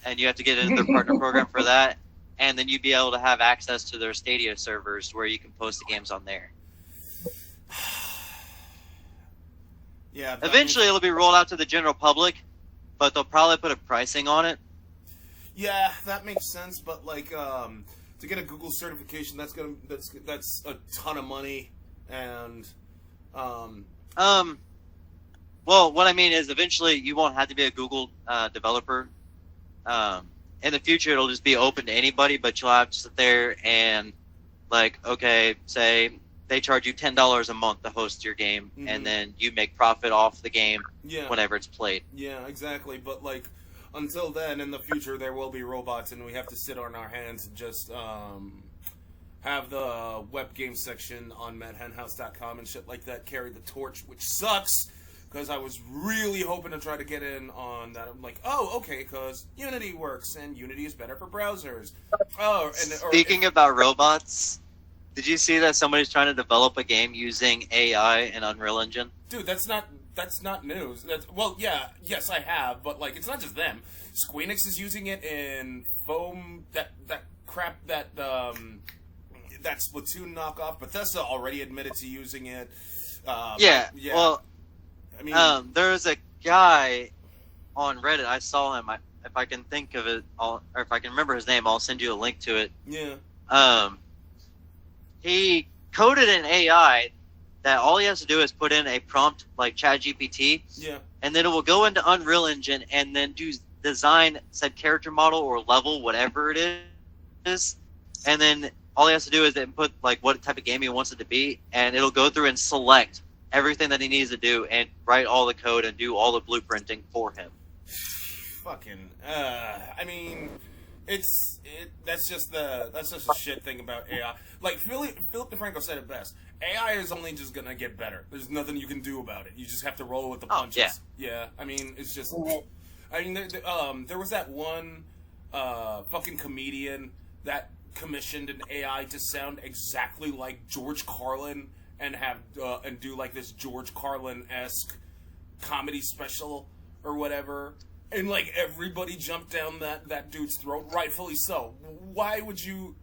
And you have to get into their partner program for that. And then you'd be able to have access to their Stadia servers where you can post the games on there.
Yeah.
Eventually, it'll be rolled out to the general public, but they'll probably put a pricing on it.
Yeah, that makes sense. But like, to get a Google certification, that's a ton of money, and
well, what I mean is eventually you won't have to be a Google developer. In the future, it'll just be open to anybody, but you'll have to sit there and, like, okay, say they charge you $10 a month to host your game, and then you make profit off the game whenever it's played.
Yeah, exactly. But, like, until then, in the future, there will be robots, and we have to sit on our hands and just have the web game section on madhenhouse.com and shit like that carry the torch, which sucks, because I was really hoping to try to get in on that. I'm like, oh, okay, because Unity works, and Unity is better for browsers.
Speaking about robots, did you see that somebody's trying to develop a game using AI and Unreal Engine?
Dude, that's not news. Yes, I have, but like, it's not just them. Squeenix is using it in Foam, that Splatoon knockoff. Bethesda already admitted to using it.
Well, I mean, there's a guy on Reddit. I saw him. If I can think of it, or if I can remember his name, I'll send you a link to it.
Yeah.
He coded an AI that all he has to do is put in a prompt like ChatGPT.
Yeah.
And then it will go into Unreal Engine and then design said character model or level, whatever it is, and then all he has to do is input like what type of game he wants it to be, and it'll go through and select everything that he needs to do and write all the code and do all the blueprinting for him.
Fucking. I mean, that's just a shit thing about AI. Like Philip DeFranco said it best. AI is only just gonna get better. There's nothing you can do about it. You just have to roll with the punches. Yeah. I mean, it's just. I mean, there was that one fucking comedian that commissioned an AI to sound exactly like George Carlin and do like this George Carlin-esque comedy special or whatever. and like everybody jumped down that dude's throat, rightfully so. Why would you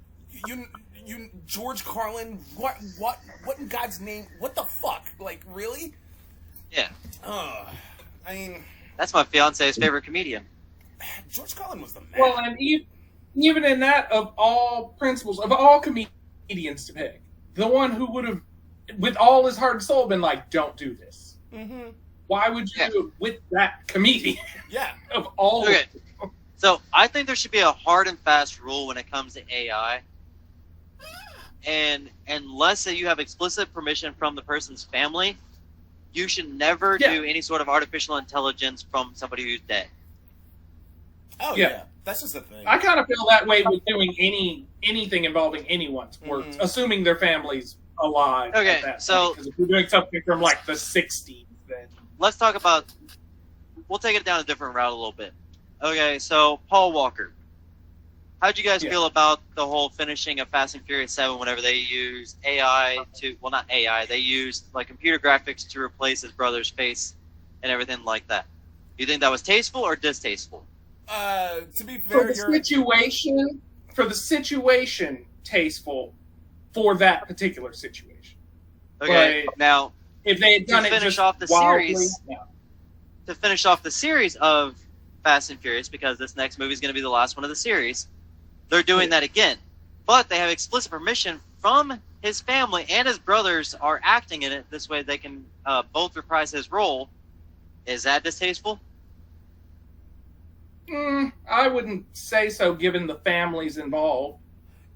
George Carlin? What in God's name? What the fuck? Like, really?
Yeah.
I mean,
That's my fiance's favorite comedian.
George Carlin was the man.
Well, and even in that, of all principals, of all comedians to pick, the one who would have, with all his heart and soul, been like, "Don't do this."
Mm-hmm.
Why would you do it with that comedian?
Yeah.
Of all.
Okay. So I think there should be a hard and fast rule when it comes to AI. And unless you have explicit permission from the person's family, you should never do any sort of artificial intelligence from somebody who's dead.
Oh yeah. That's just the thing.
I kind of feel that way with doing anything involving anyone's work, assuming their family's alive.
Okay,
at that
so-
point. 'Cause if you're doing something from like the '60s, then
Let's talk about. We'll take it down a different route a little bit. Okay, so Paul Walker. How'd you guys feel about the whole finishing of Fast and Furious 7 whenever they used AI to, well, not AI, they used like computer graphics to replace his brother's face and everything like that? You think that was tasteful or distasteful?
To be
for
fair,
the situation, tasteful for that particular situation.
Okay,
But
now
if they had done
to
it
finish
just
off the
wildly,
series,
no.
to finish off the series of Fast and Furious, because this next movie is going to be the last one of the series, they're doing that again. But they have explicit permission from his family, and his brothers are acting in it. This way they can both reprise his role. Is that distasteful?
I wouldn't say so, given the families involved.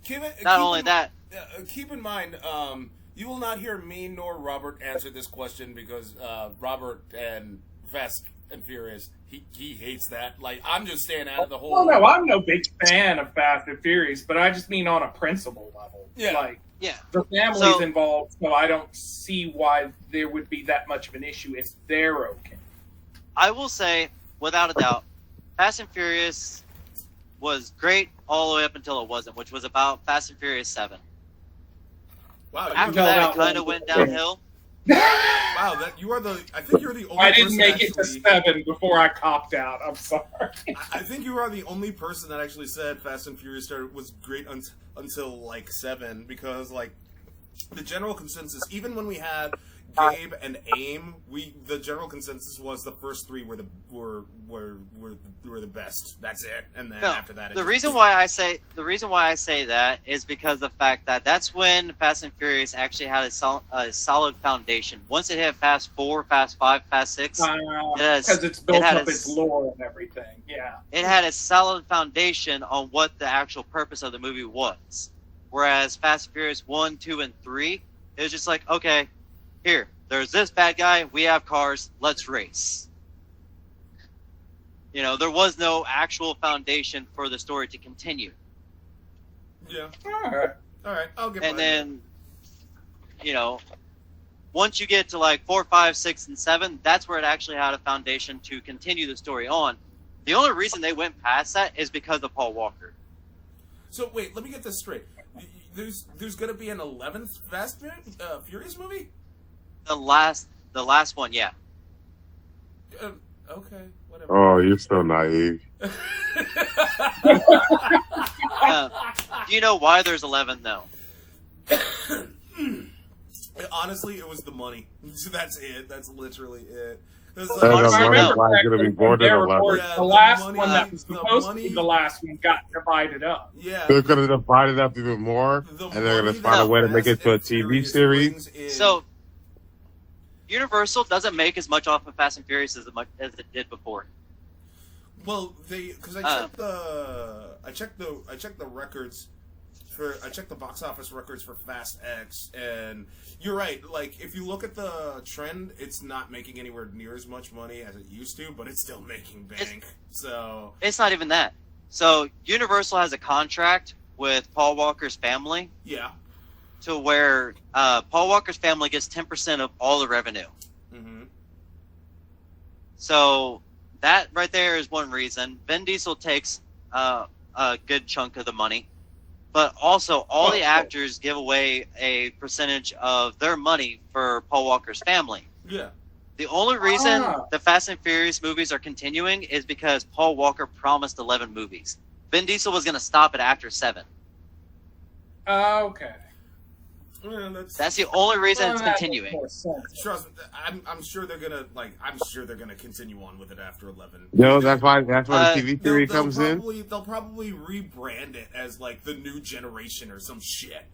keep in mind, you will not hear me nor Robert answer this question because Robert and Fast and Furious, he hates that. Like, I'm just staying out of the whole.
Well, no, I'm no big fan of Fast and Furious, but I just mean on a principle level.
Yeah.
Like,
Yeah.
the family's involved, so I don't see why there would be that much of an issue if they're okay.
I will say, without a doubt, Fast and Furious was great all the way up until it wasn't, which was about Fast and Furious 7.
Wow,
After that, it kind of went downhill.
wow, I think you're the only.
I didn't
person
make it to
actually-
7 before I copped out. I'm sorry.
I think you are the only person that actually said Fast and Furious was great until like 7, because like the general consensus, even when we had Gabe and AIM, the general consensus was the first 3 were the best. That's it, and then after that,
The reason why I say that is because of the fact that that's when Fast and Furious actually had a solid foundation. Once it hit Fast 4, Fast 5, Fast 6,
Because it's built up its lore and everything. Yeah.
it had a solid foundation on what the actual purpose of the movie was. Whereas Fast and Furious 1, 2, and 3, it was just like, okay, here, there's this bad guy, we have cars, let's race. You know, there was no actual foundation for the story to continue.
Yeah.
All right.
All right, I'll get.
And then, you know, once you get to like 4, 5, 6, and 7, that's where it actually had a foundation to continue the story on. The only reason they went past that is because of Paul Walker.
So wait, let me get this straight. There's gonna be an 11th Fast Furious movie?
The last one, yeah.
Okay, whatever.
Oh, you're so naive.
Do you know why there's 11 though?
Honestly, it was the money. That's it. That's literally it.
That's
If I
why
remember
it's gonna be more than
their
11.
report,
Yeah,
the
the
last
money-
one that was
the
supposed
money-
to be the last one got divided up.
Yeah.
They're gonna divide it up even more, and they're gonna find a way to make it to a TV series.
So, Universal doesn't make as much off of Fast and Furious as it did before.
Well, because I checked the records I checked the box office records for Fast X, and you're right. Like, if you look at the trend, it's not making anywhere near as much money as it used to, but it's still making bank. So
It's not even that. So Universal has a contract with Paul Walker's family
yeah.
to where Paul Walker's family gets 10% of all the revenue.
Mm-hmm.
So that right there is one reason. Vin Diesel takes a good chunk of the money, but also all the actors give away a percentage of their money for Paul Walker's family.
Yeah.
The only reason the Fast and Furious movies are continuing is because Paul Walker promised 11 movies. Vin Diesel was going to stop it after 7.
Okay.
Yeah,
That's the only reason it's continuing.
Trust me, I'm sure they're gonna continue on with it after 11.
No, that's why the TV theory
they'll
comes in.
They'll probably rebrand it as like the new generation or some shit.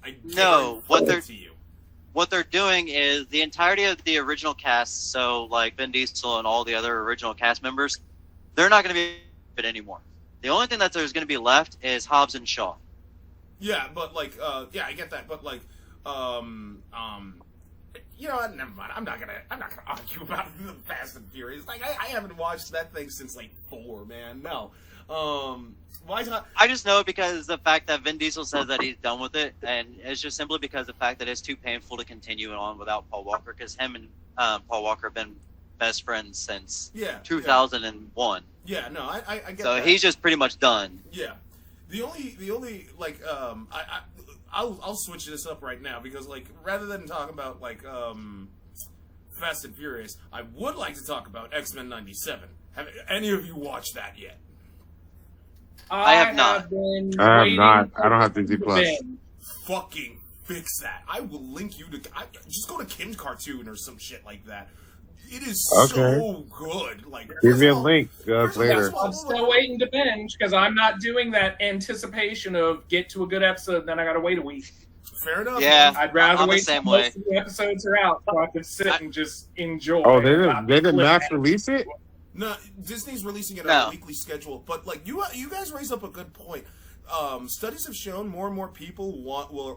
What they're doing is the entirety of the original cast, so like Vin Diesel and all the other original cast members, they're not going to be it anymore. The only thing that there's going to be left is Hobbs and Shaw.
Yeah, but like, yeah, I get that, but like, you know what? Never mind. I'm not gonna argue about the Fast and Furious. Like, I haven't watched that thing since like 4, man. No. Why not?
I just know it because the fact that Vin Diesel says that he's done with it, and it's just simply because the fact that it's too painful to continue on without Paul Walker, because him and Paul Walker have been best friends since 2001.
Yeah, no, I get
so
that.
he's just pretty much done.
Yeah. The only like I'll switch this up right now because like rather than talk about like Fast and Furious, I would like to talk about X-Men '97. Have any of you watched that yet?
I have not.
I have not. I don't have Disney Plus.
Fucking fix that. I will link you to. Just go to Kim's Cartoon or some shit like that. It is so good. Like,
give me a link later.
I'm still waiting to binge because I'm not doing that anticipation of get to a good episode, then I gotta wait a week.
Fair enough.
Yeah,
I'd rather
I'm
wait
the same
till
way.
most of the episodes are out so I can sit and just enjoy.
Oh, they didn't mass release it?
No, Disney's releasing it on a weekly schedule. But like you guys raise up a good point. Studies have shown more and more people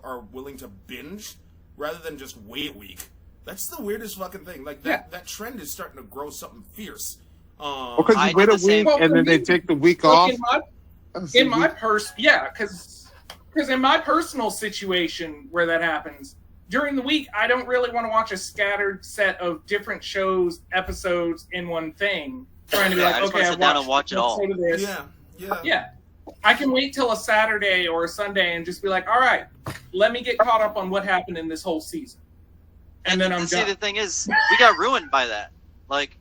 are willing to binge rather than just wait a week. That's the weirdest fucking thing. Like that trend is starting to grow something fierce.
Because you wait a week and then they take the week off.
Because in my personal situation where that happens, during the week I don't really want to watch a scattered set of different shows, episodes in one thing. Trying to be like,
I just
okay,
want to sit down and watch it all.
Yeah. I can wait till a Saturday or a Sunday and just be like, all right, let me get caught up on what happened in this whole season. And then I'm done.
See, the thing is, we got ruined by that. Like,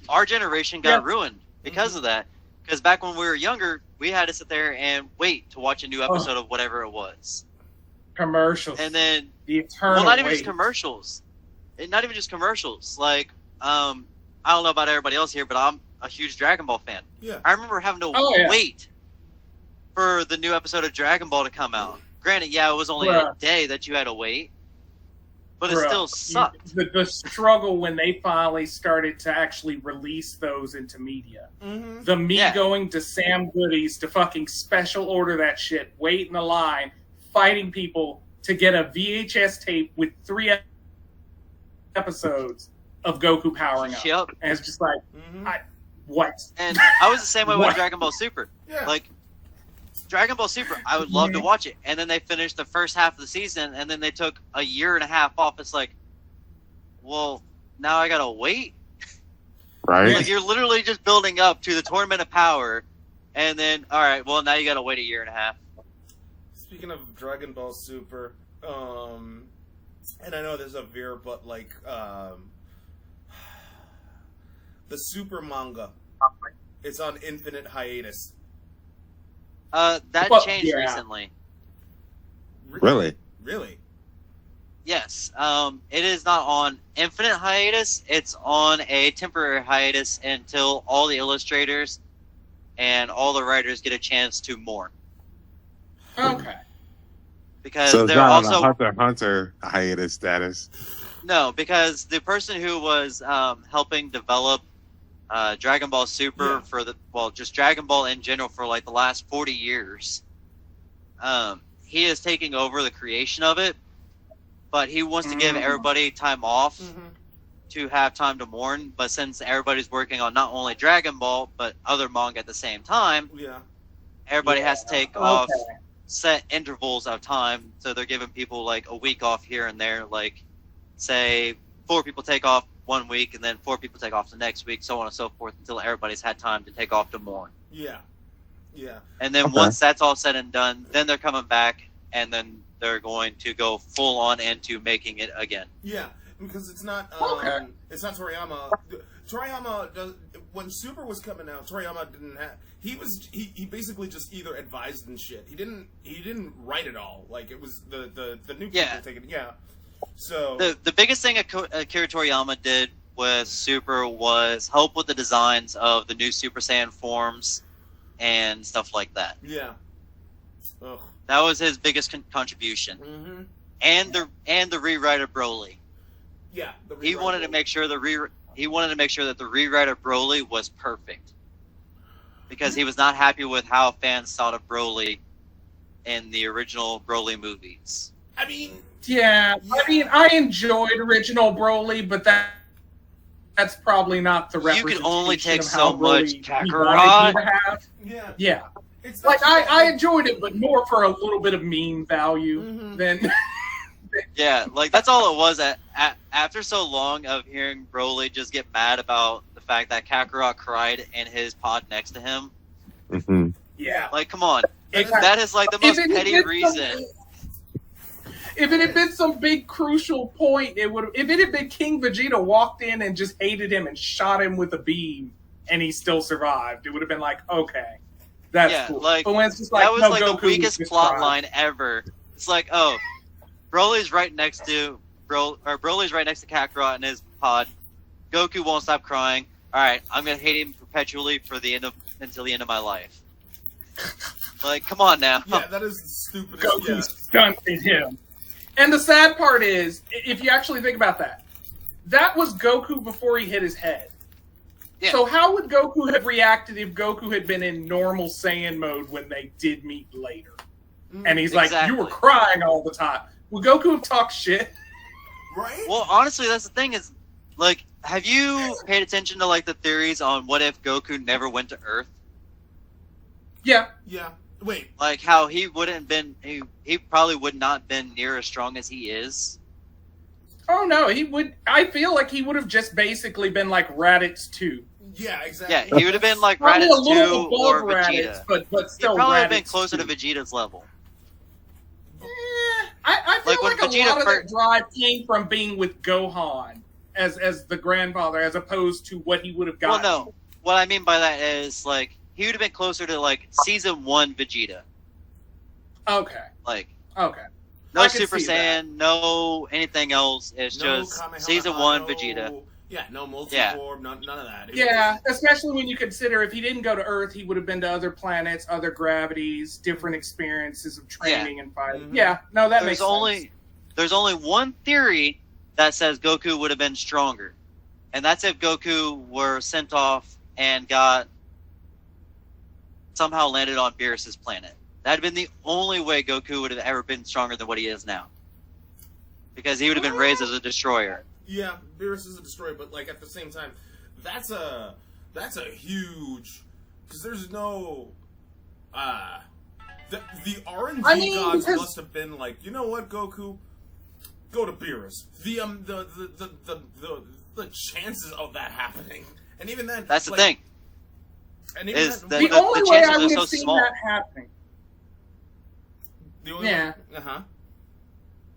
our generation got ruined because of that. Because back when we were younger, we had to sit there and wait to watch a new episode of whatever it was.
Commercials.
And then,
the eternal
not even just commercials. Not even just commercials. Like, I don't know about everybody else here, but I'm a huge Dragon Ball fan.
Yeah.
I remember having to wait for the new episode of Dragon Ball to come out. Granted, it was only a day that you had to wait. But it still sucked.
The struggle when they finally started to actually release those into media.
Mm-hmm.
The going to Sam Goody's to fucking special order that shit, wait in the line, fighting people to get a VHS tape with 3 episodes of Goku powering up.
Yep.
And it's just like, what?
And I was the same way with Dragon Ball Super.
Yeah.
Like, Dragon Ball Super, I would love to watch it. And then they finished the first half of the season, and then they took a year and a half off. It's like, well, now I gotta wait?
Right.
Like, you're literally just building up to the Tournament of Power, and then, alright, well, now you gotta wait a year and a half.
Speaking of Dragon Ball Super, and I know there's a veer, but like, the Super manga, it's on infinite hiatus.
That changed recently.
Really?
Really?
Yes. It is not on infinite hiatus. It's on a temporary hiatus until all the illustrators and all the writers get a chance to mourn.
Okay.
Because
so
they're also
Hunter x Hunter hiatus status.
No, because the person who was helping develop Dragon Ball Super for just Dragon Ball in general for like the last 40 years. He is taking over the creation of it, but he wants to give everybody time off to have time to mourn. But since everybody's working on not only Dragon Ball but other manga at the same time, everybody has to take off set intervals of time. So they're giving people like a week off here and there. Like, say 4 people take off 1 week, and then 4 people take off the next week, so on and so forth, until everybody's had time to take off to mourn.
Yeah.
And then once that's all said and done, then they're coming back, and then they're going to go full on into making it again.
Yeah.
because it's not.
Okay.
It's not Toriyama. Toriyama does, when Super was coming out. Toriyama didn't have. He basically just either advised and shit. He didn't write it all. Like it was the new people taking it. Yeah. So
the biggest thing Akira Toriyama did with Super was help with the designs of the new Super Saiyan forms and stuff like that.
yeah. Ugh.
That was his biggest contribution.
Mm-hmm.
And the rewrite of Broly.
Yeah.
He wanted to make sure that the rewrite of Broly was perfect, because he was not happy with how fans thought of Broly in the original Broly movies.
I mean,
Yeah, I mean, I enjoyed original Broly, but that's probably not the
You
representation
can only take
of how
so much
Broly
Kakarot.
he wanted me to have.
yeah.
Yeah,
It's
like
not
I enjoyed it, but more for a little bit of meme value
Mhm.
than.
Yeah, like that's all it was. After so long of hearing Broly just get mad about the fact that Kakarot cried in his pod next to him,
Mhm.
Yeah,
like, come on,
If-
that is like the most
if it had
petty
been
reason.
If it had been some big crucial point, it would. If it had been King Vegeta walked in and just hated him and shot him with a beam, and he still survived, it would have been like, okay, that's
Yeah,
cool.
like,
but when it's just like,
That was
no,
like
Goku
the weakest
just
plot
cried.
line ever. It's like, oh, Broly's right next to Broly's right next to Kakarot in his pod. Goku won't stop crying. All right, I'm gonna hate him perpetually until the end of my life. Like, come on now.
Yeah, that is the stupidest.
Goku
Yeah.
stunted him. And the sad part is, if you actually think about that, that was Goku before he hit his head.
Yeah.
So how would Goku have reacted if Goku had been in normal Saiyan mode when they did meet later? And he's like,
Exactly.
you were crying all the time. Would Goku have talked shit?
Right?
Well, honestly, that's the thing is, like, have you paid attention to like the theories on what if Goku never went to Earth?
Yeah.
Yeah. Wait.
Like how he wouldn't been, he probably would not been near as strong as he is.
Oh no, he would. I feel like he would have just basically been like Raditz 2.
Yeah, exactly.
Yeah, he would have been like
Probably a
Raditz
little
2
above
or
Raditz,
Vegeta.
but
He
still
probably would have been
Raditz
closer
2.
to Vegeta's level.
I feel
Like, when
like a
Vegeta
lot of
fir-
that drive came from being with Gohan as the grandfather, as opposed to what he would have
Well,
gotten.
no. What I mean by that is like he would have been closer to like season 1 Vegeta.
Okay.
Like
Okay.
no
I can
Super
see
Saiyan, no anything else. It's
No
just
Kamehameha,
season 1
no-
Vegeta.
Yeah, no multi-orb,
Yeah.
none of that. It
Yeah,
was-
especially when you consider if he didn't go to Earth, he would have been to other planets, other gravities, different experiences of training and fighting.
Mhm.
Yeah, no, that makes
There's only one theory that says Goku would have been stronger, and that's if Goku were sent off and got somehow landed on Beerus's planet. That'd been the only way Goku would have ever been stronger than what he is now, because he would have been raised as a destroyer.
Yeah, Beerus is a destroyer, but like at the same time, that's a huge, because there's no the RNG
I mean,
gods
because-
must have been like, you know what, Goku, go to Beerus. The chances of that happening, and even then,
That's the
like,
thing.
And even
is
then,
that-
The
the
only way
chances
I
are
would
so
have seen
small.
that happening.
the only
Yeah.
Uh-huh.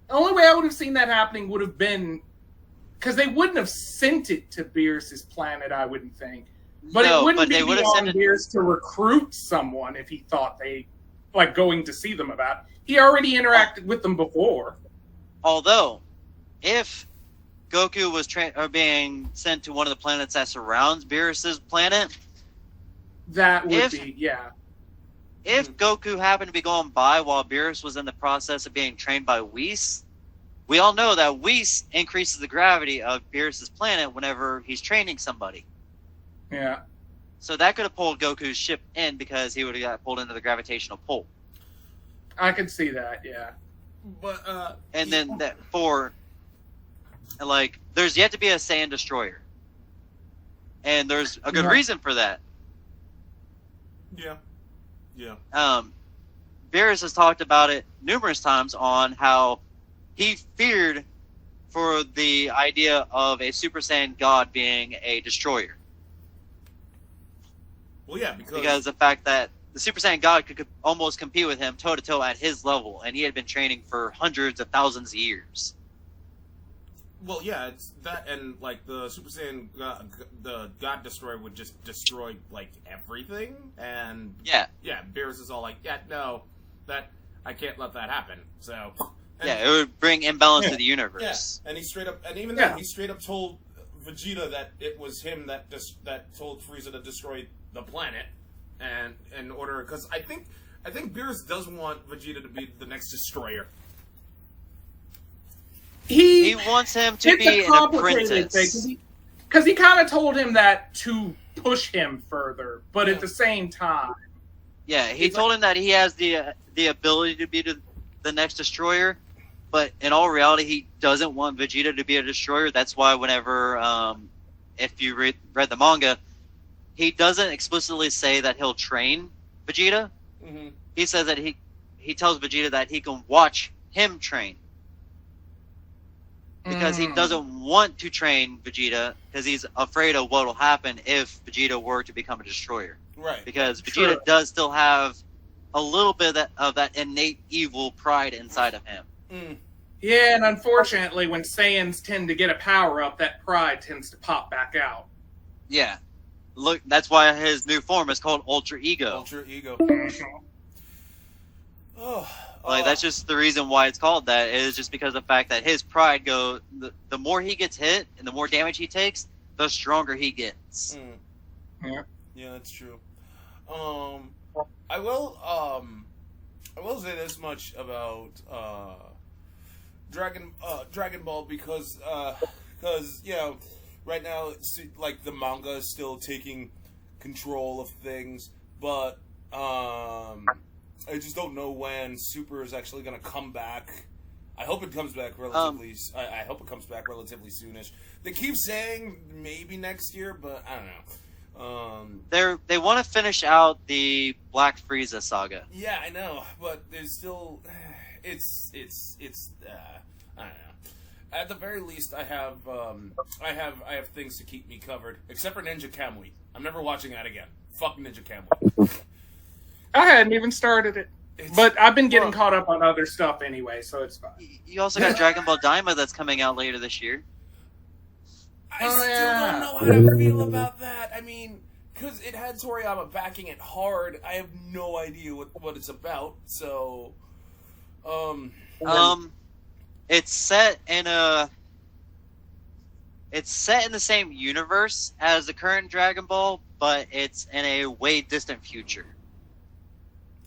The only way I would have seen that happening would have been because they wouldn't have sent it to Beerus's planet, I wouldn't think. But
No,
it wouldn't
but
be
they would have
on
sent it-
Beerus to recruit someone if he thought they like going to see them about. He already interacted with them before.
Although, if Goku was being sent to one of the planets that surrounds Beerus's planet,
That would
If-
be, yeah.
if Goku happened to be going by while Beerus was in the process of being trained by Whis, we all know that Whis increases the gravity of Beerus's planet whenever he's training somebody.
Yeah.
So that could have pulled Goku's ship in because he would have got pulled into the gravitational pull.
I could see that, yeah.
But
And then there's yet to be a Saiyan destroyer. And there's a good
Yeah.
reason for that.
yeah.
Beerus has talked about it numerous times on how he feared for the idea of a Super Saiyan God being a destroyer.
Well, yeah,
Because the fact that the Super Saiyan God could almost compete with him toe-to-toe at his level, and he had been training for hundreds of thousands of years.
Well, yeah, it's that, and like the Super Saiyan, the God Destroyer would just destroy like everything, and
Yeah.
Beerus is all like, yeah, no, that I can't let that happen. So, and,
Yeah, it would bring imbalance to the
yeah,
universe.
and he straight up, and even
Yeah.
then, he straight up told Vegeta that it was him that that told Frieza to destroy the planet, and in order, because I think Beerus does want Vegeta to be the next destroyer.
He wants him to
it's
be
a
an
complicated
apprentice.
thing because he kind of told him that to push him further, but
Yeah.
at the same time,
Yeah, he
It's
told him that he has the ability to be the next destroyer, but in all reality, he doesn't want Vegeta to be a destroyer. That's why whenever, if you read the manga, he doesn't explicitly say that he'll train Vegeta.
Mm-hmm.
He says that he tells Vegeta that he can watch him train. Because he doesn't want to train Vegeta because he's afraid of what will happen if Vegeta were to become a destroyer.
Right.
Because Vegeta
Sure.
does still have a little bit of that innate evil pride inside of him.
Mm.
Yeah, and unfortunately, when Saiyans tend to get a power up, that pride tends to pop back out.
Yeah. Look, that's why his new form is called Ultra Ego.
Ultra ego. Oh,
Like that's just the reason why it's called that. It is just because of the fact that his pride the more he gets hit and the more damage he takes, the stronger he gets.
Yeah, that's true. I will say this much about Dragon Ball because you know, right now it's like the manga is still taking control of things, but I just don't know when Super is actually going to come back. I hope it comes back relatively. I hope it comes back relatively soonish. They keep saying maybe next year, but I don't know.
They want to finish out the Black Frieza saga.
Yeah, I know, but there's still it's I don't know. At the very least, I have things to keep me covered, except for Ninja Kamui. I'm never watching that again. Fuck Ninja Kamui.
I hadn't even started it, but I've been getting caught up on other stuff anyway, so it's fine.
You also got Dragon Ball Daima that's coming out later this year.
I still don't know how to feel about that. I mean, because it had Toriyama backing it hard, I have no idea what it's about. So,
it's set in the same universe as the current Dragon Ball, but it's in a way distant future.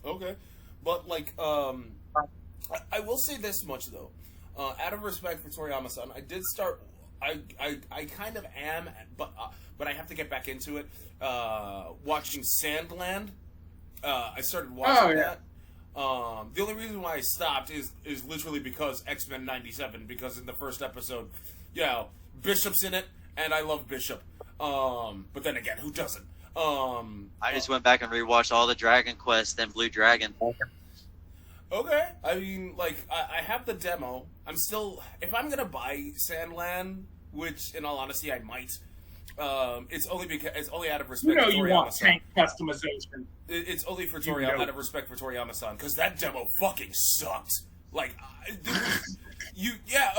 okay, but like, I will say this much though. Out of respect for Toriyama-san, I did start. I kind of am, but I have to get back into it. Watching Sandland. I started watching that. The only reason why I stopped is literally because X-Men '97. Because in the first episode, Bishop's in it, and I love Bishop. But then again, who doesn't?
I just went back and rewatched all the Dragon Quest and Blue Dragon.
Okay, I mean, like, I have the demo. I'm still, if I'm gonna buy Sandland, which in all honesty I might, it's only out of respect.
You know
for
you
Toriyama-san.
want tank customization.
It's only for
You
Toriyama,
know.
out of respect for Toriyama-san, because that demo fucking sucked. Like,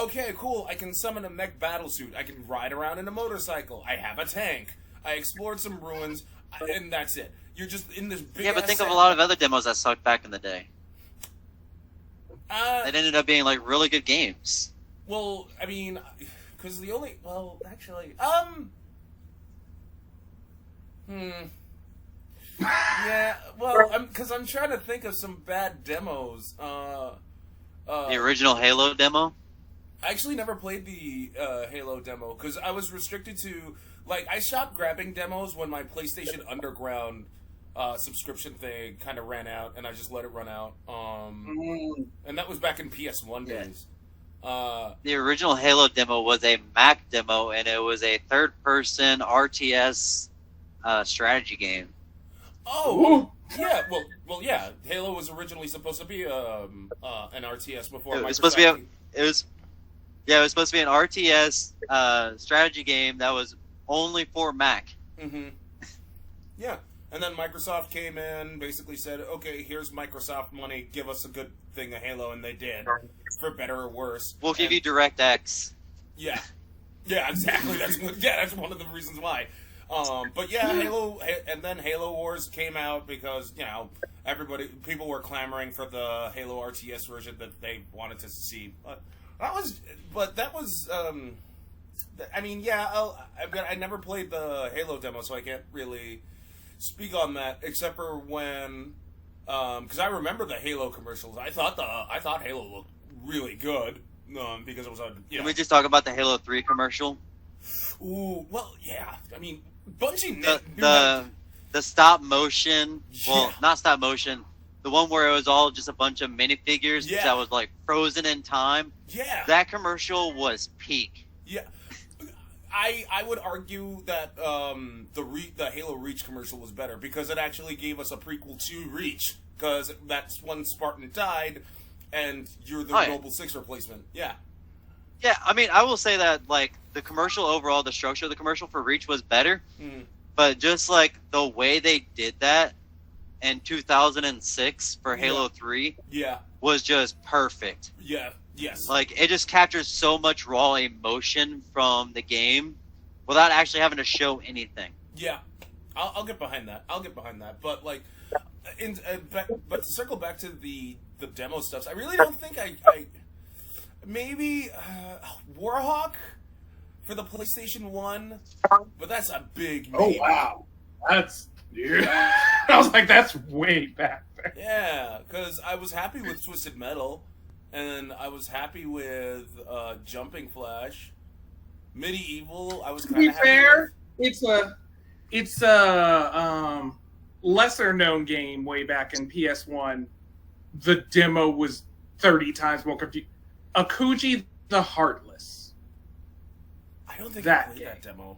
okay, cool. I can summon a mech battlesuit. I can ride around in a motorcycle. I have a tank. I explored some ruins, and that's it. You're just in this big.
Yeah, but think of a lot of other demos that sucked back in the day. That ended up being like really good games.
Well, I mean, because actually, yeah, well, because I'm trying to think of some bad demos.
The original Halo demo.
I actually never played the Halo demo because I was restricted to, like, I stopped grabbing demos when my PlayStation Underground subscription thing kind of ran out, and I just let it run out. And that was back in PS1 days.
The original Halo demo was a Mac demo, and it was a third-person RTS strategy game.
Oh, yeah. Well, yeah. Halo was originally supposed to be an RTS before.
It was supposed to be it was supposed to be an RTS strategy game that was only for Mac.
Mm-hmm. Yeah. And then Microsoft came in, basically said, okay, here's Microsoft money, give us a good thing of Halo, and they did, for better or worse.
We'll give you DirectX.
Yeah. Yeah, exactly. That's one of the reasons why. But yeah, Halo, and then Halo Wars came out because people were clamoring for the Halo RTS version that they wanted to see. I mean, yeah, I never played the Halo demo, so I can't really speak on that except for when, because I remember the Halo commercials. I thought Halo looked really good. Because it was on.
Can we just talk about the Halo 3 commercial?
Ooh, well, yeah. I mean, Bungie.
The stop motion. Well,
Yeah.
not stop motion. The one where it was all just a bunch of minifigures
Yeah.
that was like frozen in time.
Yeah.
That commercial was peak.
Yeah. I would argue that the Halo Reach commercial was better because it actually gave us a prequel to Reach because that's when Spartan died. And you're the Noble 6 replacement. Yeah.
Yeah, I mean, I will say that, like, the commercial overall, the structure of the commercial for Reach was better. But just, like, the way they did that in 2006 for Halo 3 was just perfect.
Yeah. Yes.
Like, it just captures so much raw emotion from the game without actually having to show anything.
Yeah. I'll get behind that. But, like, but to circle back to the demo stuff, I really don't think I maybe Warhawk for the PlayStation 1, but that's a big maybe.
Oh wow, that's I was like, that's way back there.
Yeah, because I was happy with Twisted Metal, and I was happy with Jumping Flash. Medieval, I was
To
kind
be
of happy
fair,
with.
it's a lesser known game way back in PS1. The demo was 30 times more confusing. Akuji the Heartless.
I don't think
that
I played
game.
that demo.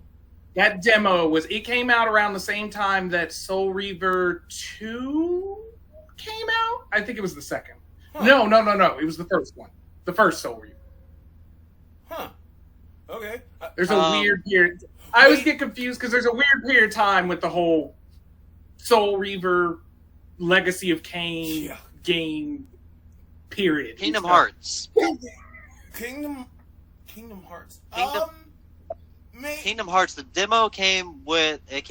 That demo it came out around the same time that Soul Reaver 2 came out. I think it was the second.
Huh.
No. It was the first one. The first Soul Reaver.
Huh. Okay.
There's a weird period. I always get confused because there's a weird period of time with the whole Soul Reaver Legacy of Kain game period.
Kingdom Hearts.
Kingdom Hearts.
Kingdom Hearts. The demo came with a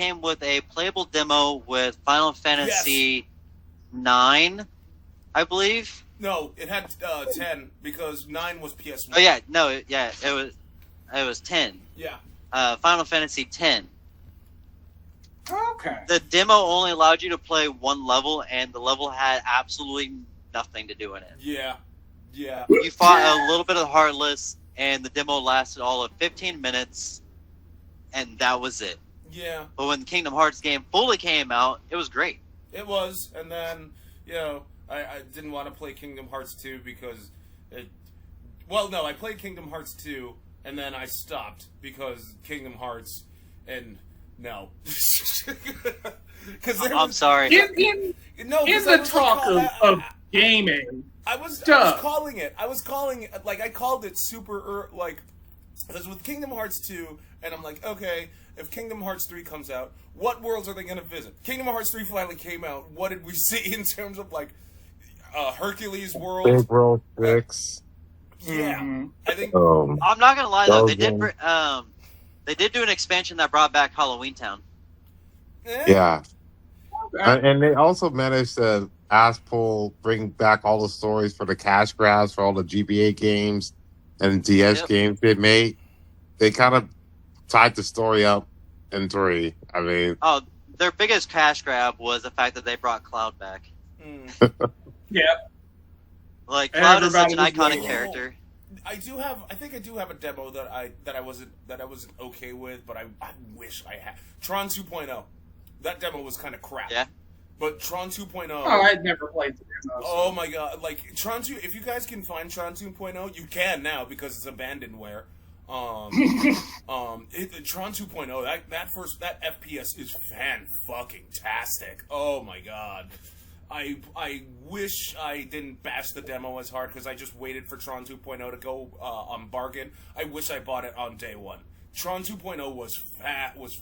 playable demo with Final Fantasy 9, I believe.
No, it had 10 because 9 was PS1.
Oh yeah, no, yeah, it was 10.
Yeah.
Final Fantasy 10.
Okay.
The demo only allowed you to play one level, and the level had absolutely nothing to do in it.
Yeah. Yeah.
You fought a little bit of the Heartless, and the demo lasted all of 15 minutes, and that was it.
Yeah.
But when the Kingdom Hearts game fully came out, it was great.
It was, and then, I didn't want to play Kingdom Hearts 2 because it... Well, no, I played Kingdom Hearts 2, and then I stopped because Kingdom Hearts and... No.
I'm sorry.
In the talk of gaming,
I was calling it. Like, I called it super, because with Kingdom Hearts 2, and I'm like, okay, if Kingdom Hearts 3 comes out, what worlds are they going to visit? Kingdom Hearts 3 finally came out. What did we see in terms of, like, Hercules World?
Big World 6.
Yeah.
Mm-hmm.
I think...
I'm not going to lie, though.
Belgium.
They did do an expansion that brought back Halloween Town.
Yeah. And they also managed to bring back all the stories for the cash grabs for all the GBA games and DS games they made. They kind of tied the story up in 3. I mean...
Oh, their biggest cash grab was the fact that they brought Cloud back.
Yeah.
Like, Cloud is such an
Everybody
iconic
was
character.
I think I do have a demo that I wasn't okay with, but I wish I had. Tron 2.0. That demo was kind of crap.
Yeah.
But Tron 2.0.
Oh, I'd never played the demo.
Oh my god! Like Tron 2. If you guys can find Tron 2.0, you can now because it's abandonware. Tron 2.0. That FPS is fan-fucking-tastic. Oh my god. I wish I didn't bash the demo as hard because I just waited for Tron 2.0 to go on bargain. I wish I bought it on day one. Tron 2.0 was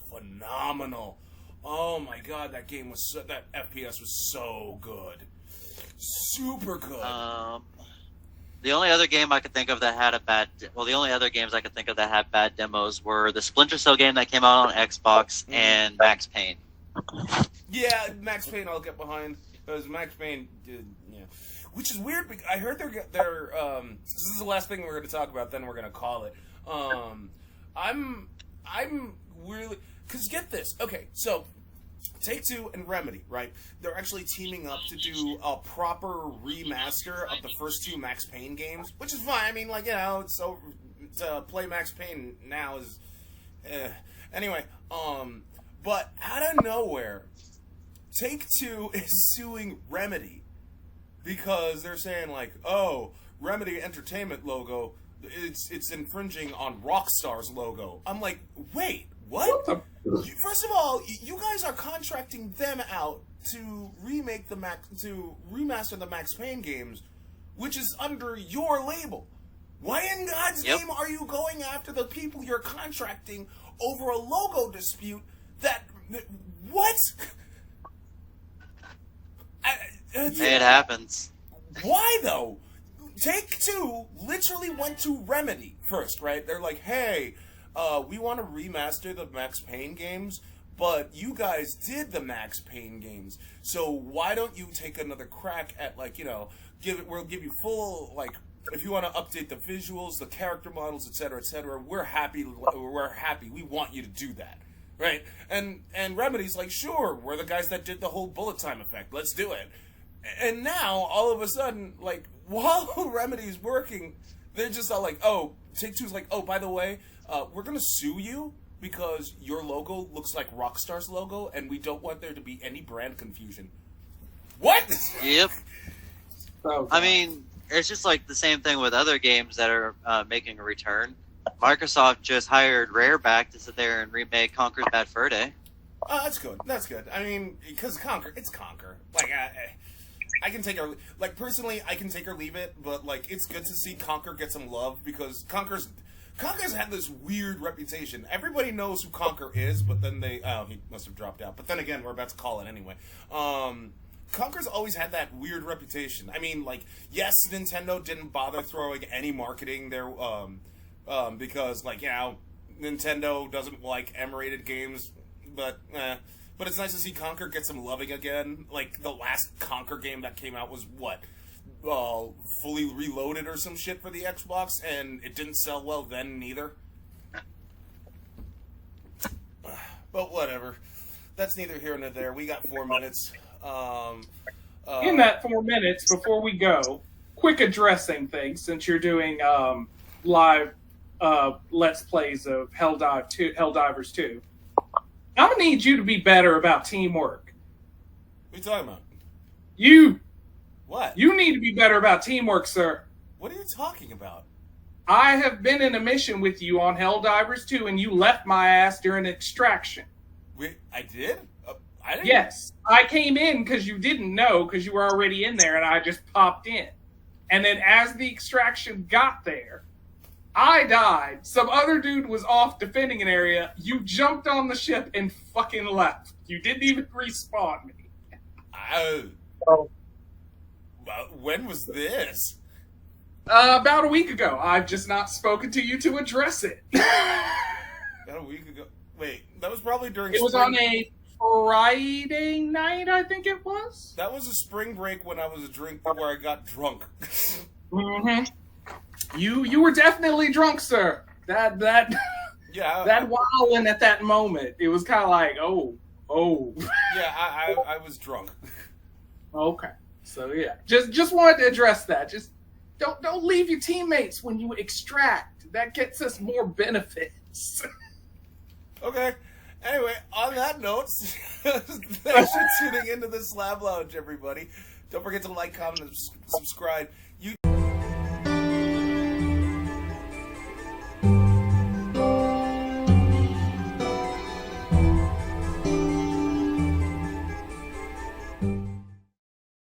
phenomenal. Oh my god, that game that FPS was so good, super good.
The only other game I could think of that had the only other games I could think of that had bad demos were the Splinter Cell game that came out on Xbox and Max Payne.
Yeah, Max Payne I'll get behind, because Max Payne did, which is weird. Because I heard they're this is the last thing we're going to talk about. Then we're going to call it. I'm really, because get this. Okay, so Take-Two and Remedy, right? They're actually teaming up to do a proper remaster of the first 2 Max Payne games, which is fine. I mean, like, so to play Max Payne now is, anyway. But out of nowhere, Take-Two is suing Remedy because they're saying like, oh, Remedy Entertainment logo, it's infringing on Rockstar's logo. I'm like, wait, what? First of all, you guys are contracting them out to remaster the Max Payne games, which is under your label. Why in God's name are you going after the people you're contracting over a logo dispute? What?
It happens.
Why though? Take-Two literally went to Remedy first, right? They're like, hey, we want to remaster the Max Payne games, but you guys did the Max Payne games, so why don't you take another crack at, like, we'll give you full, like, if you want to update the visuals, the character models, etc., we're happy, we want you to do that, right? And Remedy's like, sure, we're the guys that did the whole bullet time effect, let's do it. And now, all of a sudden, like, while Remedy's working, they're just all like, oh, Take-Two's like, oh, by the way, we're going to sue you because your logo looks like Rockstar's logo, and we don't want there to be any brand confusion. What?
Yep.
Oh,
I mean, it's just like the same thing with other games that are making a return. Microsoft just hired Rare back to sit there and remake Conker's Bad Fur Day.
Oh, that's good. That's good. I mean, because it's Conker. Like, I can take her, like, personally, I can take or leave it, but, like, it's good to see Conker get some love, because Conker's had this weird reputation. Everybody knows who Conker is, but then he must have dropped out. But then again, we're about to call it anyway. Conker's always had that weird reputation. I mean, like, yes, Nintendo didn't bother throwing any marketing there, because, like, Nintendo doesn't like M-rated games, but it's nice to see Conker get some loving again. Like, the last Conker game that came out was, Fully Reloaded or some shit for the Xbox, and it didn't sell well then neither. But whatever. That's neither here nor there. We got 4 minutes.
In that 4 minutes, before we go, quick addressing things, since you're doing live Let's Plays of Helldivers 2. I'm going to need you to be better about teamwork.
What are you talking about?
You
What?
You need to be better about teamwork, sir.
What are you talking about?
I have been in a mission with you on Helldivers 2, and you left my ass during extraction.
Wait, I did? I didn't?
Yes. I came in because you didn't know, because you were already in there, and I just popped in. And then as the extraction got there, I died. Some other dude was off defending an area. You jumped on the ship and fucking left. You didn't even respawn me.
When was this?
About a week ago. I've just not spoken to you to address it.
About a week ago. Wait, that was probably during.
It was on a Friday night, I think it was.
That was a spring break when I was where I got drunk.
Mm-hmm. You were definitely drunk, sir. That
Yeah.
that wilding at that moment, it was kind of like, oh.
Yeah, I was drunk.
Okay. So yeah, just wanted to address that. Just don't leave your teammates when you extract. That gets us more benefits.
Okay. Anyway, on that note, thanks for tuning into the Slab Lounge, everybody. Don't forget to like, comment, and subscribe.